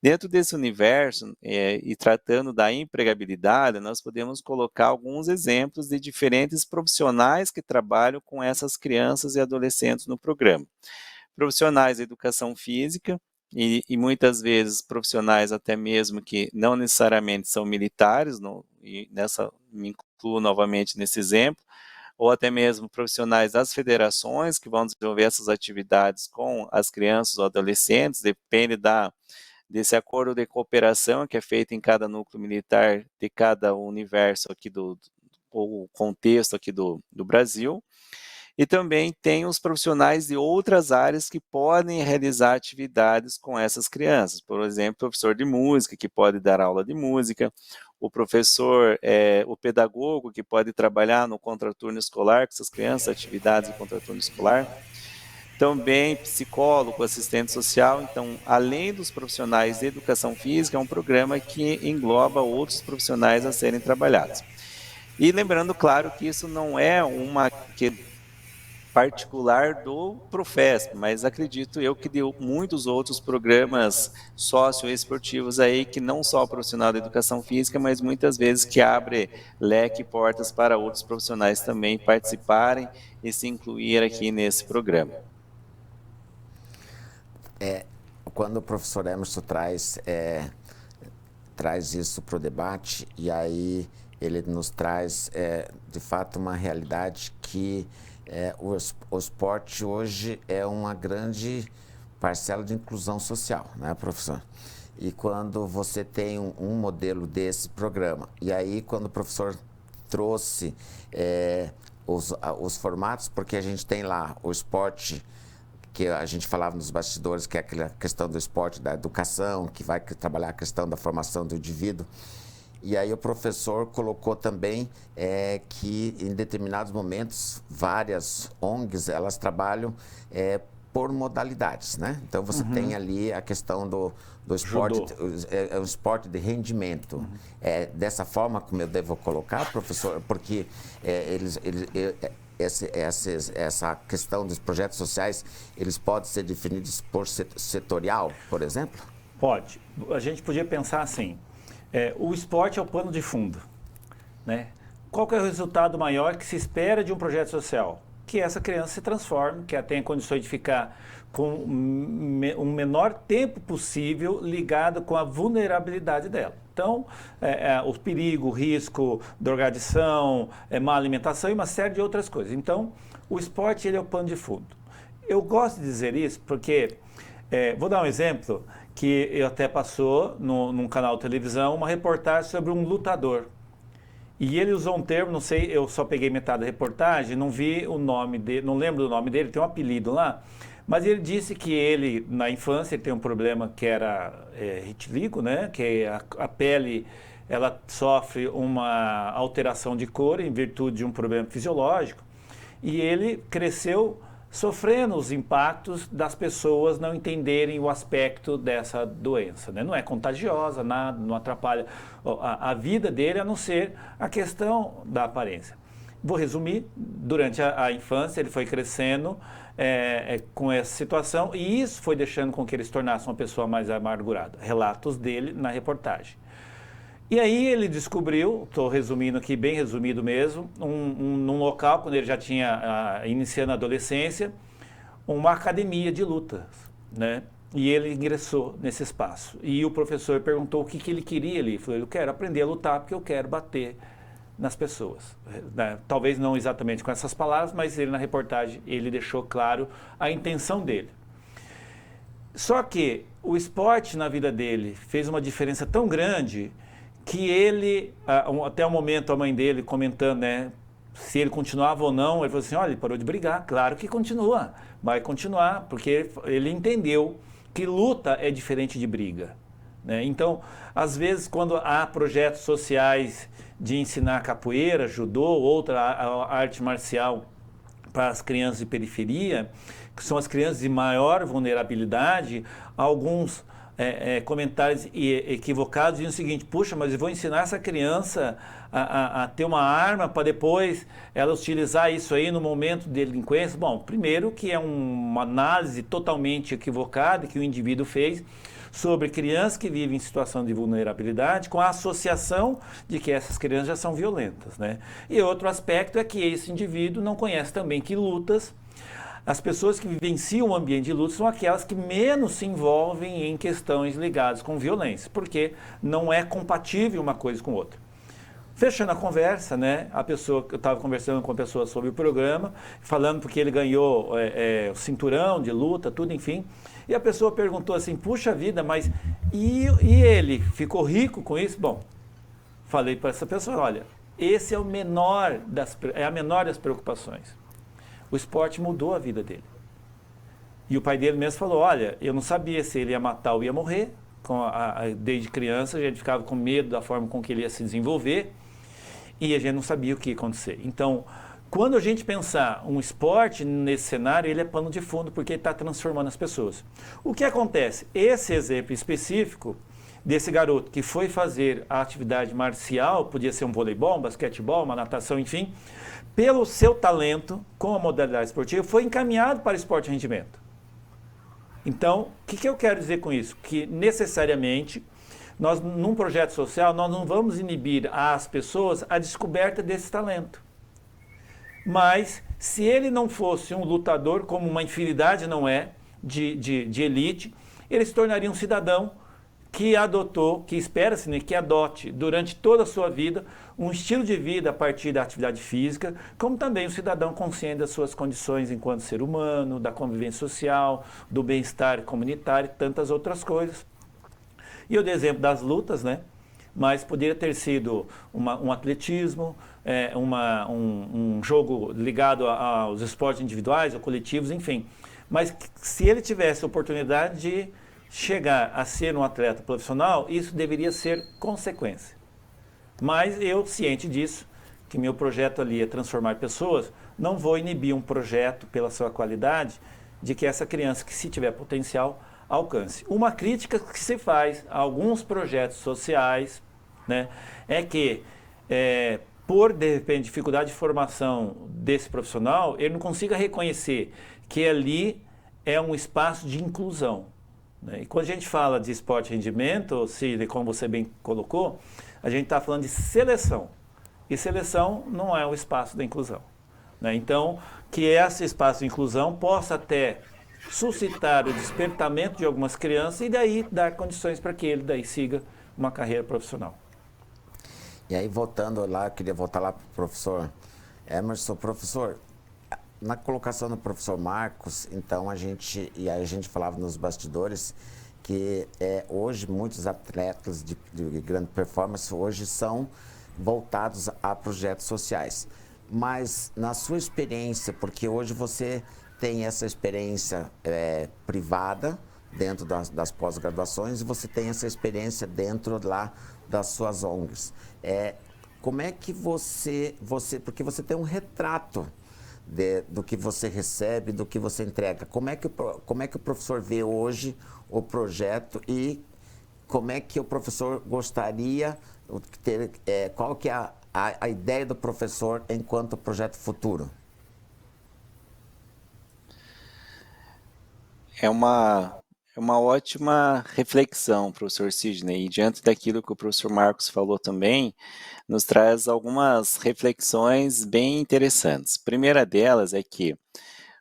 Dentro desse universo, e tratando da empregabilidade, nós podemos colocar alguns exemplos de diferentes profissionais que trabalham com essas crianças e adolescentes no programa. Profissionais de educação física, e muitas vezes profissionais até mesmo que não necessariamente são militares, e me incluo novamente nesse exemplo, ou até mesmo profissionais das federações que vão desenvolver essas atividades com as crianças ou adolescentes, depende desse acordo de cooperação que é feito em cada núcleo militar de cada universo aqui ou contexto aqui do Brasil. E também tem os profissionais de outras áreas que podem realizar atividades com essas crianças. Por exemplo, o professor de música, que pode dar aula de música, o professor, o pedagogo, que pode trabalhar no contraturno escolar com essas crianças, atividades de contraturno escolar. Também psicólogo, assistente social. Então, além dos profissionais de educação física, é um programa que engloba outros profissionais a serem trabalhados. E lembrando, claro, que isso não é uma particular do Profesp, mas acredito eu que deu muitos outros programas socioesportivos aí, que não só o profissional da educação física, mas muitas vezes que abre leque e portas para outros profissionais também participarem e se incluir aqui nesse programa. Quando o professor Emerson traz isso para o debate, e aí ele nos traz, de fato, uma realidade que o esporte hoje é uma grande parcela de inclusão social, né, professor? E quando você tem um modelo desse programa, e aí quando o professor trouxe os formatos, porque a gente tem lá o esporte, que a gente falava nos bastidores, que é aquela questão do esporte, da educação, que vai trabalhar a questão da formação do indivíduo. E aí o professor colocou também que em determinados momentos, várias ONGs, elas trabalham por modalidades, né? Então você tem ali a questão do esporte, o esporte de rendimento. Dessa forma como eu devo colocar, professor, porque essa questão dos projetos sociais, eles podem ser definidos por setorial, por exemplo? Pode. A gente podia pensar assim, o esporte é o pano de fundo, né? Qual que é o resultado maior que se espera de um projeto social? Que essa criança se transforme, que ela tenha condições de ficar com o menor tempo possível ligado com a vulnerabilidade dela. Então, o perigo, o risco, drogadição, má alimentação e uma série de outras coisas. Então, o esporte ele é o pano de fundo. Eu gosto de dizer isso porque, vou dar um exemplo, que eu até passou num canal de televisão uma reportagem sobre um lutador. E ele usou um termo, não sei, eu só peguei metade da reportagem, não vi o nome dele, não lembro do nome dele, tem um apelido lá, mas ele disse que ele, na infância, ele tem um problema que era vitiligo, né? Que a pele, ela sofre uma alteração de cor em virtude de um problema fisiológico, e ele cresceu sofrendo os impactos das pessoas não entenderem o aspecto dessa doença, né? Não é contagiosa, nada, não atrapalha a vida dele, a não ser a questão da aparência. Vou resumir, durante a infância ele foi crescendo com essa situação, e isso foi deixando com que ele se tornasse uma pessoa mais amargurada. Relatos dele na reportagem. E aí ele descobriu, estou resumindo aqui, bem resumido mesmo, num local, quando ele já tinha, iniciando a adolescência, uma academia de lutas, né? E ele ingressou nesse espaço. E o professor perguntou o que ele queria ali. Ele falou, eu quero aprender a lutar porque eu quero bater nas pessoas. Né? Talvez não exatamente com essas palavras, mas ele na reportagem, ele deixou claro a intenção dele. Só que o esporte na vida dele fez uma diferença tão grande que ele, até o momento a mãe dele comentando, né, se ele continuava ou não, ele falou assim, olha, ele parou de brigar, claro que continua, vai continuar, porque ele entendeu que luta é diferente de briga, né? Então, às vezes, quando há projetos sociais de ensinar capoeira, judô, outra arte marcial para as crianças de periferia, que são as crianças de maior vulnerabilidade, alguns comentários equivocados dizem o seguinte, puxa, mas eu vou ensinar essa criança a ter uma arma para depois ela utilizar isso aí no momento de delinquência. Bom, primeiro que é uma análise totalmente equivocada que o indivíduo fez sobre crianças que vivem em situação de vulnerabilidade com a associação de que essas crianças já são violentas, né? E outro aspecto é que esse indivíduo não conhece também que lutas, as pessoas que vivenciam o ambiente de luta são aquelas que menos se envolvem em questões ligadas com violência, porque não é compatível uma coisa com outra. Fechando a conversa, né, eu estava conversando com a pessoa sobre o programa, falando porque ele ganhou o cinturão de luta, tudo, enfim, e a pessoa perguntou assim, puxa vida, mas e ele ficou rico com isso? Bom, falei para essa pessoa, olha, esse é a menor das preocupações. o esporte mudou a vida dele. E o pai dele mesmo falou, olha, eu não sabia se ele ia matar ou ia morrer. Desde criança a gente ficava com medo da forma com que ele ia se desenvolver e a gente não sabia o que ia acontecer. Então, quando a gente pensar um esporte nesse cenário, ele é pano de fundo porque ele está transformando as pessoas. O que acontece? Esse exemplo específico desse garoto que foi fazer a atividade marcial, podia ser um voleibol, um basquetebol, uma natação, enfim, pelo seu talento com a modalidade esportiva, foi encaminhado para o esporte de rendimento. Então, o que eu quero dizer com isso? Que necessariamente, nós, num projeto social, nós não vamos inibir às pessoas a descoberta desse talento. Mas, se ele não fosse um lutador, como uma infinidade não é, de elite, ele se tornaria um cidadão que adotou, que espera-se, né, que adote durante toda a sua vida um estilo de vida a partir da atividade física, como também um cidadão consciente das suas condições enquanto ser humano, da convivência social, do bem-estar comunitário e tantas outras coisas. E eu dei exemplo das lutas, né? Mas poderia ter sido um atletismo, um jogo ligado aos esportes individuais ou coletivos, enfim. Mas se ele tivesse a oportunidade de chegar a ser um atleta profissional, isso deveria ser consequência. Mas eu, ciente disso, que meu projeto ali é transformar pessoas, não vou inibir um projeto pela sua qualidade de que essa criança, que se tiver potencial, alcance. Uma crítica que se faz a alguns projetos sociais, né, é que, por, de repente, dificuldade de formação desse profissional, ele não consiga reconhecer que ali é um espaço de inclusão. E quando a gente fala de esporte de rendimento, Sidney, como você bem colocou, a gente está falando de seleção. E seleção não é o espaço da inclusão. Então, que esse espaço de inclusão possa até suscitar o despertamento de algumas crianças e daí dar condições para que ele daí siga uma carreira profissional. E aí, voltando lá, eu queria voltar lá para o professor Emerson. Professor, na colocação do professor Marcos, então a gente falava nos bastidores que hoje muitos atletas de grande performance hoje são voltados a projetos sociais. Mas na sua experiência, porque hoje você tem essa experiência privada dentro das pós-graduações e você tem essa experiência dentro lá das suas ONGs. Como é que você, porque você tem um retrato do que você recebe, do que você entrega. Como é que o professor vê hoje o projeto e como é que o professor gostaria de ter, qual que é a ideia do professor enquanto projeto futuro? É uma ótima reflexão, professor Sidney, e diante daquilo que o professor Marcos falou também, nos traz algumas reflexões bem interessantes. A primeira delas é que,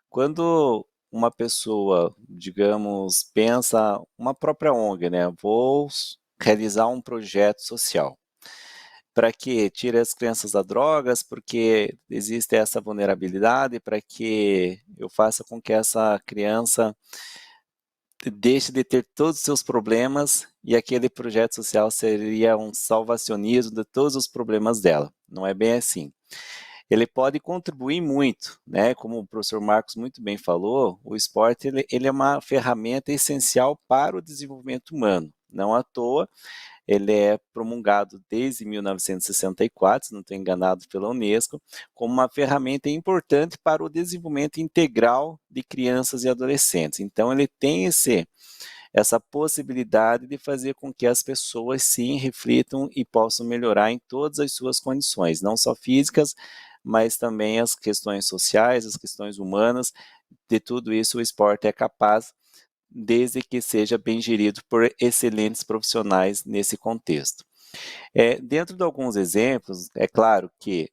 quando uma pessoa, digamos, pensa uma própria ONG, né, vou realizar um projeto social. Para que tire as crianças das drogas, porque existe essa vulnerabilidade, para que eu faça com que essa criança deixe de ter todos os seus problemas e aquele projeto social seria um salvacionismo de todos os problemas dela. Não é bem assim. Ele pode contribuir muito, né? Como o professor Marcos muito bem falou, o esporte ele é uma ferramenta essencial para o desenvolvimento humano. Não à toa, ele é promulgado desde 1964, se não estou enganado, pela Unesco, como uma ferramenta importante para o desenvolvimento integral de crianças e adolescentes. Então, ele tem essa possibilidade de fazer com que as pessoas sim reflitam e possam melhorar em todas as suas condições, não só físicas, mas também as questões sociais, as questões humanas. De tudo isso o esporte é capaz, desde que seja bem gerido por excelentes profissionais nesse contexto. Dentro de alguns exemplos, é claro que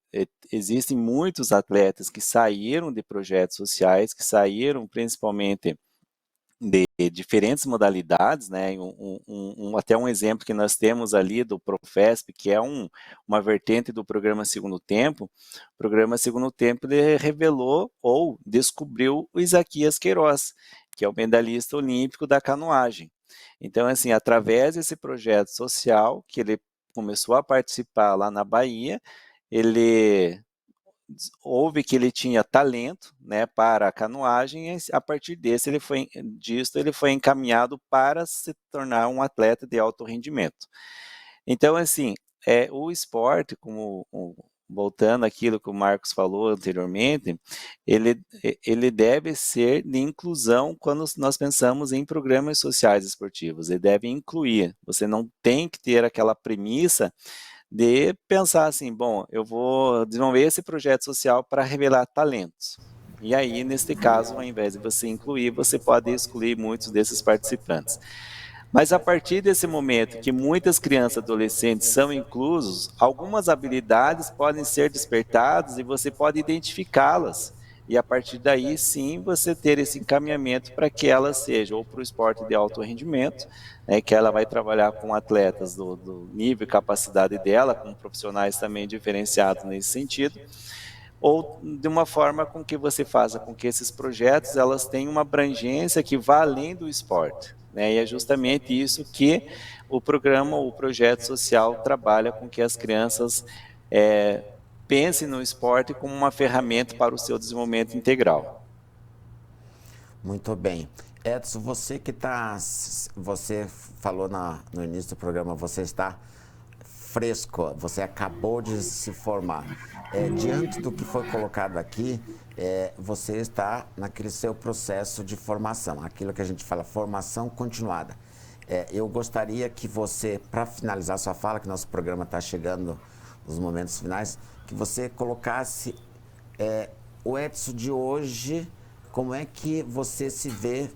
existem muitos atletas que saíram de projetos sociais, que saíram principalmente de diferentes modalidades, né? Até um exemplo que nós temos ali do Profesp, que é uma vertente do programa Segundo Tempo. O programa Segundo Tempo ele revelou ou descobriu o Isaquias Queiroz, que é o medalhista olímpico da canoagem. Então, assim, através desse projeto social, que ele começou a participar lá na Bahia, ele houve que ele tinha talento, né, para a canoagem, e a partir disso ele foi encaminhado para se tornar um atleta de alto rendimento. Então, assim, o esporte, voltando àquilo que o Marcos falou anteriormente, ele deve ser de inclusão quando nós pensamos em programas sociais esportivos. Ele deve incluir. Você não tem que ter aquela premissa de pensar assim, bom, eu vou desenvolver esse projeto social para revelar talentos. E aí, neste caso, ao invés de você incluir, você pode excluir muitos desses participantes. Mas a partir desse momento que muitas crianças e adolescentes são inclusos, algumas habilidades podem ser despertadas e você pode identificá-las. E a partir daí, sim, você ter esse encaminhamento para que ela seja ou para o esporte de alto rendimento, né, que ela vai trabalhar com atletas do nível e capacidade dela, com profissionais também diferenciados nesse sentido, ou de uma forma com que você faça com que esses projetos elas tenham uma abrangência que vá além do esporte. Né? E é justamente isso que o projeto social trabalha com que as crianças pensem no esporte como uma ferramenta para o seu desenvolvimento integral. Muito bem. Edson, você falou no início do programa, você está fresco, você acabou de se formar. Diante do que foi colocado aqui, você está naquele seu processo de formação, aquilo que a gente fala, formação continuada. Eu gostaria que você, para finalizar sua fala, que nosso programa está chegando nos momentos finais, que você colocasse o Edson de hoje, como é que você se vê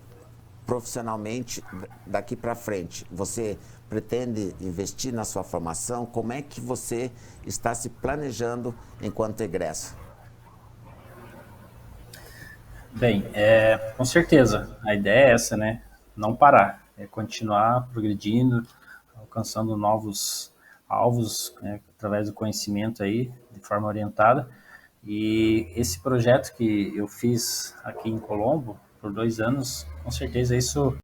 profissionalmente daqui para frente? Você pretende investir na sua formação? Como é que você está se planejando enquanto egresso? Bem, com certeza, a ideia é essa, né? Não parar, continuar progredindo, alcançando novos alvos, né, através do conhecimento aí, de forma orientada. E esse projeto que eu fiz aqui em Colombo, por 2 anos, com certeza isso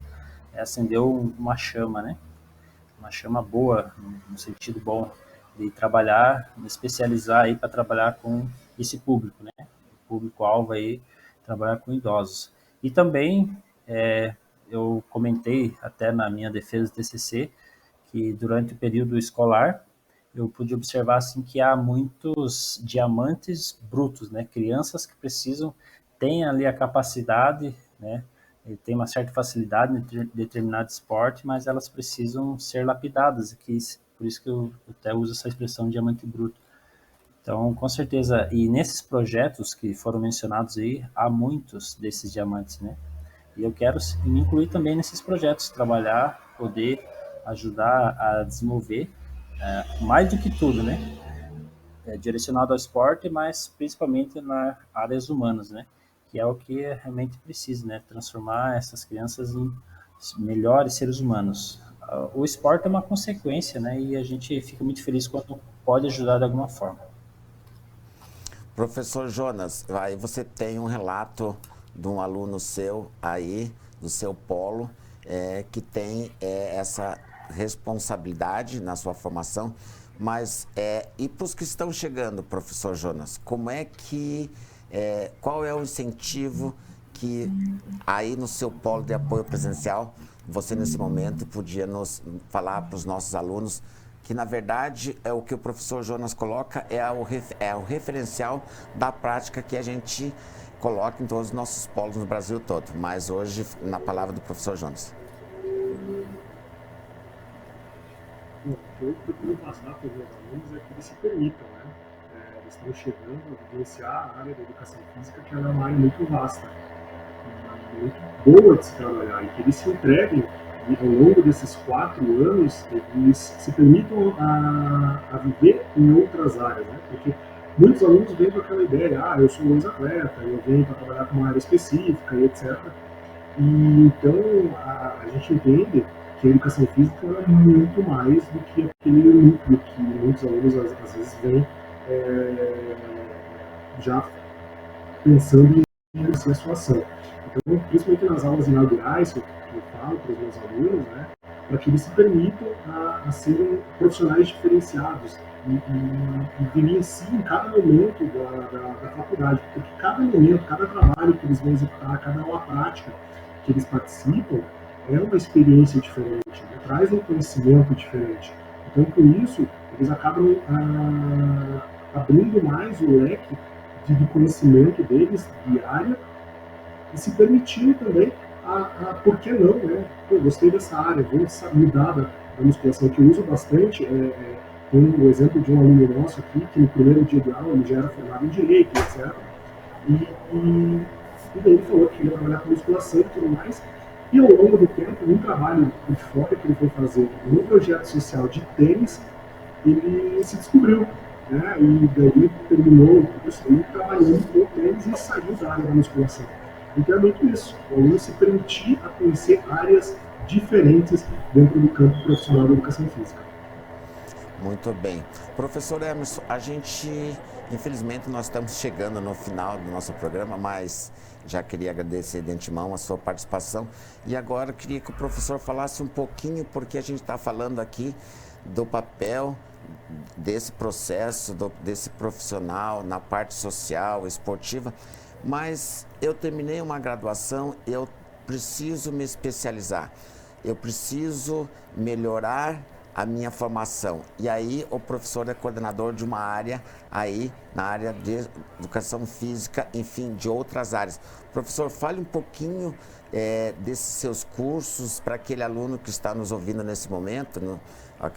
acendeu uma chama, né? Uma chama boa, no sentido bom, de trabalhar, me especializar aí para trabalhar com esse público, né? O público-alvo aí, trabalhar com idosos. E também, eu comentei até na minha defesa do TCC, que durante o período escolar, eu pude observar assim que há muitos diamantes brutos, né? Crianças que têm ali a capacidade, né? Tem uma certa facilidade em determinado esporte, mas elas precisam ser lapidadas. Por isso que eu até uso essa expressão diamante bruto. Então, com certeza, e nesses projetos que foram mencionados aí, há muitos desses diamantes, né? E eu quero me incluir também nesses projetos, trabalhar, poder ajudar a desenvolver, mais do que tudo, né? Direcionado ao esporte, mas principalmente nas áreas humanas, né? Que é o que realmente precisa, né? Transformar essas crianças em melhores seres humanos. O esporte é uma consequência, né? E a gente fica muito feliz quando pode ajudar de alguma forma. Professor Jonas, aí você tem um relato de um aluno seu aí, do seu polo, que tem essa responsabilidade na sua formação, mas e para os que estão chegando, professor Jonas, como é que, qual é o incentivo que aí no seu polo de apoio presencial, você nesse momento podia nos falar para os nossos alunos, que na verdade é o que o professor Jonas coloca, é o referencial da prática que a gente coloca em todos os nossos polos no Brasil todo, mas hoje na palavra do professor Jonas. Bom, o que eu procuro passar para os meus alunos é que eles se permitam, né? Eles estão chegando a vivenciar a área da educação física, que ela é uma área muito vasta, muito boa de se trabalhar, e que eles se entreguem, e ao longo desses 4 anos, eles se permitam a viver em outras áreas, né? Porque muitos alunos vêm com aquela ideia, eu sou um ex-atleta, eu venho para trabalhar com uma área específica e etc. E então a gente entende que a educação física é muito mais do que aquele núcleo que muitos alunos às vezes vêm já pensando em exercer a sua ação. Então, principalmente nas aulas inaugurais que eu falo para os meus alunos, né, para que eles se permitam a serem profissionais diferenciados, e vivenciem cada momento da faculdade, porque cada momento, cada trabalho que eles vão executar, cada aula prática que eles participam, é uma experiência diferente, né? Traz um conhecimento diferente. Então, por isso, eles acabam abrindo mais o leque de conhecimento deles diária e se permitindo também por que não, né? Pô, gostei dessa área, vou mudar da musculação, que eu uso bastante. Tem um exemplo de um aluno nosso aqui, que no primeiro dia de aula ele já era formado em Direito, etc. E daí ele falou que ia trabalhar com musculação e tudo mais. E ao longo do tempo, num trabalho de fora que ele foi fazer, no projeto social de tênis, ele se descobriu, né? E daí terminou o curso trabalhando com o tênis e saiu da área da musculação. Então é muito isso, o aluno se permitir a conhecer áreas diferentes dentro do campo profissional da educação física. Muito bem. Professor Emerson, a gente, infelizmente, nós estamos chegando no final do nosso programa, mas já queria agradecer de antemão a sua participação. E agora eu queria que o professor falasse um pouquinho, porque a gente está falando aqui do papel desse processo, desse profissional na parte social, esportiva, mas eu terminei uma graduação, eu preciso me especializar, eu preciso melhorar a minha formação. E aí o professor é coordenador de uma área aí, na área de educação física, enfim, de outras áreas. Professor, fale um pouquinho desses seus cursos para aquele aluno que está nos ouvindo nesse momento,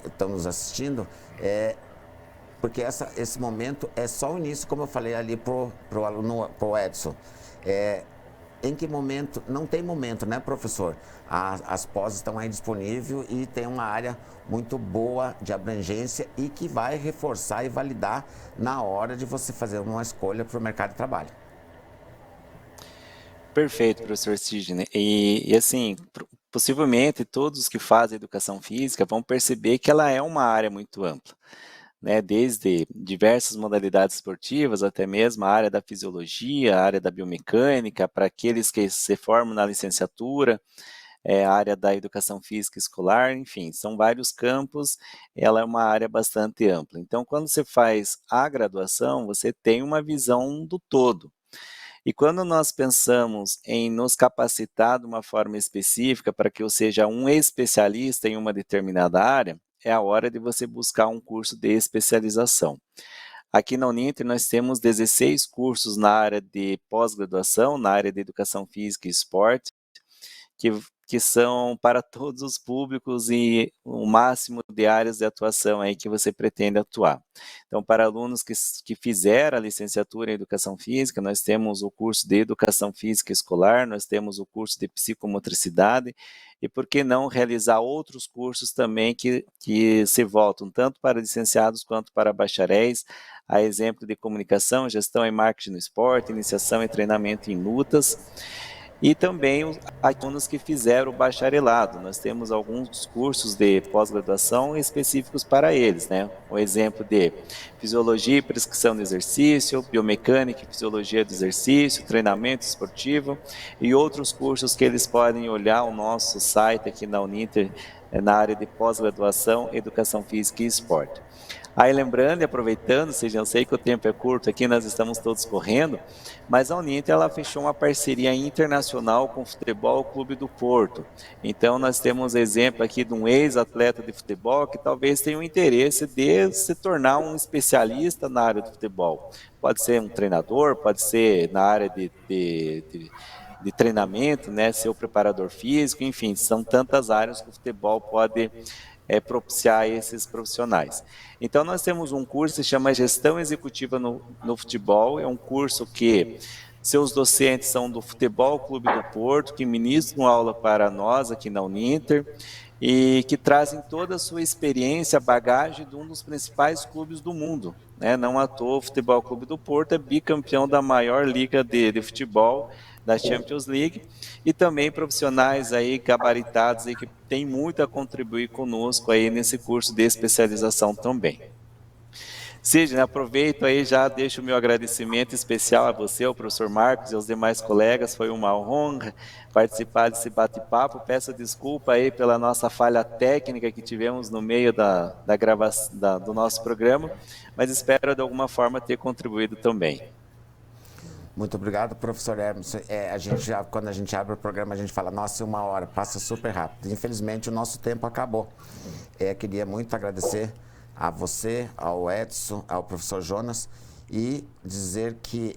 estão nos assistindo, porque esse momento é só o início, como eu falei ali pro aluno, pro Edson. Em que momento? Não tem momento, né, professor? As pós estão aí disponíveis e tem uma área muito boa de abrangência e que vai reforçar e validar na hora de você fazer uma escolha para o mercado de trabalho. Perfeito, professor Sidney. E assim, possivelmente todos os que fazem educação física vão perceber que ela é uma área muito ampla, né? Desde diversas modalidades esportivas até mesmo a área da fisiologia, a área da biomecânica, para aqueles que se formam na licenciatura, a área da educação física escolar, enfim, são vários campos, ela é uma área bastante ampla. Então, quando você faz a graduação, você tem uma visão do todo. E quando nós pensamos em nos capacitar de uma forma específica para que eu seja um especialista em uma determinada área, é a hora de você buscar um curso de especialização. Aqui na Uninter nós temos 16 cursos na área de pós-graduação, na área de educação física e esporte, que são para todos os públicos e o máximo de áreas de atuação aí que você pretende atuar. Então, para alunos que fizeram a licenciatura em Educação Física, nós temos o curso de Educação Física Escolar, nós temos o curso de Psicomotricidade, e por que não realizar outros cursos também que se voltam tanto para licenciados quanto para bacharéis, a exemplo de Comunicação, Gestão e Marketing no Esporte, Iniciação e Treinamento em Lutas, e também os alunos que fizeram o bacharelado. Nós temos alguns cursos de pós-graduação específicos para eles, né? Um exemplo de Fisiologia e Prescrição do Exercício, Biomecânica e Fisiologia do Exercício, Treinamento Esportivo e outros cursos que eles podem olhar o nosso site aqui na Uninter, na área de pós-graduação, Educação Física e Esporte. Aí lembrando e aproveitando, eu sei que o tempo é curto aqui, nós estamos todos correndo, mas a Uninter ela fechou uma parceria internacional com o Futebol Clube do Porto. Então nós temos exemplo aqui de um ex-atleta de futebol que talvez tenha o interesse de se tornar um especialista na área do futebol. Pode ser um treinador, pode ser na área de treinamento, né, ser o preparador físico, enfim, são tantas áreas que o futebol pode propiciar esses profissionais. Então, nós temos um curso que se chama Gestão Executiva no Futebol, é um curso que seus docentes são do Futebol Clube do Porto, que ministram aula para nós aqui na Uninter, e que trazem toda a sua experiência, bagagem de um dos principais clubes do mundo, né? Não à toa, o Futebol Clube do Porto é bicampeão da maior liga de futebol, da Champions League, e também profissionais aí gabaritados aí que têm muito a contribuir conosco aí nesse curso de especialização também. Sidney, aproveito aí, já deixo o meu agradecimento especial a você, ao professor Marcos e aos demais colegas. Foi uma honra participar desse bate-papo. Peço desculpa aí pela nossa falha técnica que tivemos no meio da gravação do nosso programa, mas espero de alguma forma ter contribuído também. Muito obrigado, professor Hermes. Quando a gente abre o programa, a gente fala, nossa, 1 hora, passa super rápido. Infelizmente, o nosso tempo acabou. Queria muito agradecer a você, ao Edson, ao professor Jonas, e dizer que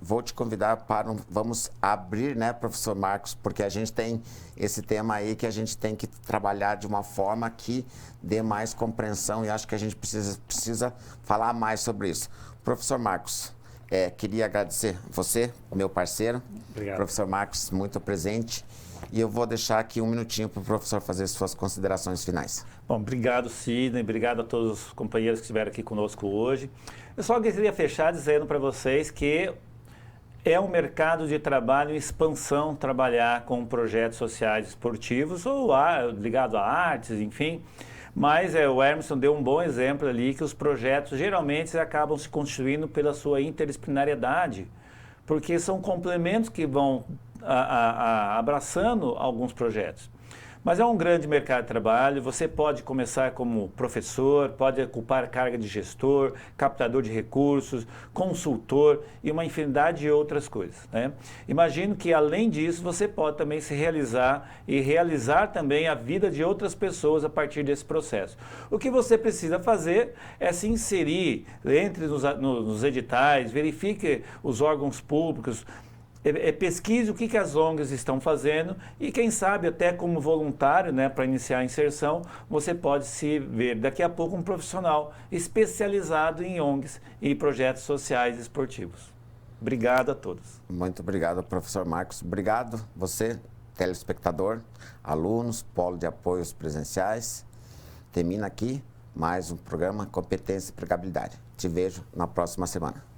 vou te convidar para vamos abrir, né, professor Marcos, porque a gente tem esse tema aí que a gente tem que trabalhar de uma forma que dê mais compreensão e acho que a gente precisa falar mais sobre isso. Professor Marcos, queria agradecer você, meu parceiro. Obrigado. Professor Marcos, muito presente. E eu vou deixar aqui 1 minutinho para o professor fazer suas considerações finais. Bom, obrigado, Sidney, obrigado a todos os companheiros que estiveram aqui conosco hoje. Eu só queria fechar dizendo para vocês que é um mercado de trabalho em expansão trabalhar com projetos sociais esportivos ou ligado a artes, enfim. Mas o Emerson deu um bom exemplo ali que os projetos geralmente acabam se constituindo pela sua interdisciplinariedade, porque são complementos que vão abraçando alguns projetos. Mas é um grande mercado de trabalho, você pode começar como professor, pode ocupar carga de gestor, captador de recursos, consultor e uma infinidade de outras coisas, né? Imagino que além disso você pode também se realizar e realizar também a vida de outras pessoas a partir desse processo. O que você precisa fazer é se inserir, entre nos editais, verifique os órgãos públicos, pesquise o que as ONGs estão fazendo e quem sabe até como voluntário, né, para iniciar a inserção, você pode se ver daqui a pouco um profissional especializado em ONGs e projetos sociais e esportivos. Obrigado a todos. Muito obrigado, professor Marcos. Obrigado você, telespectador, alunos, polo de apoios presenciais. Termina aqui mais um programa Competência e Empregabilidade. Te vejo na próxima semana.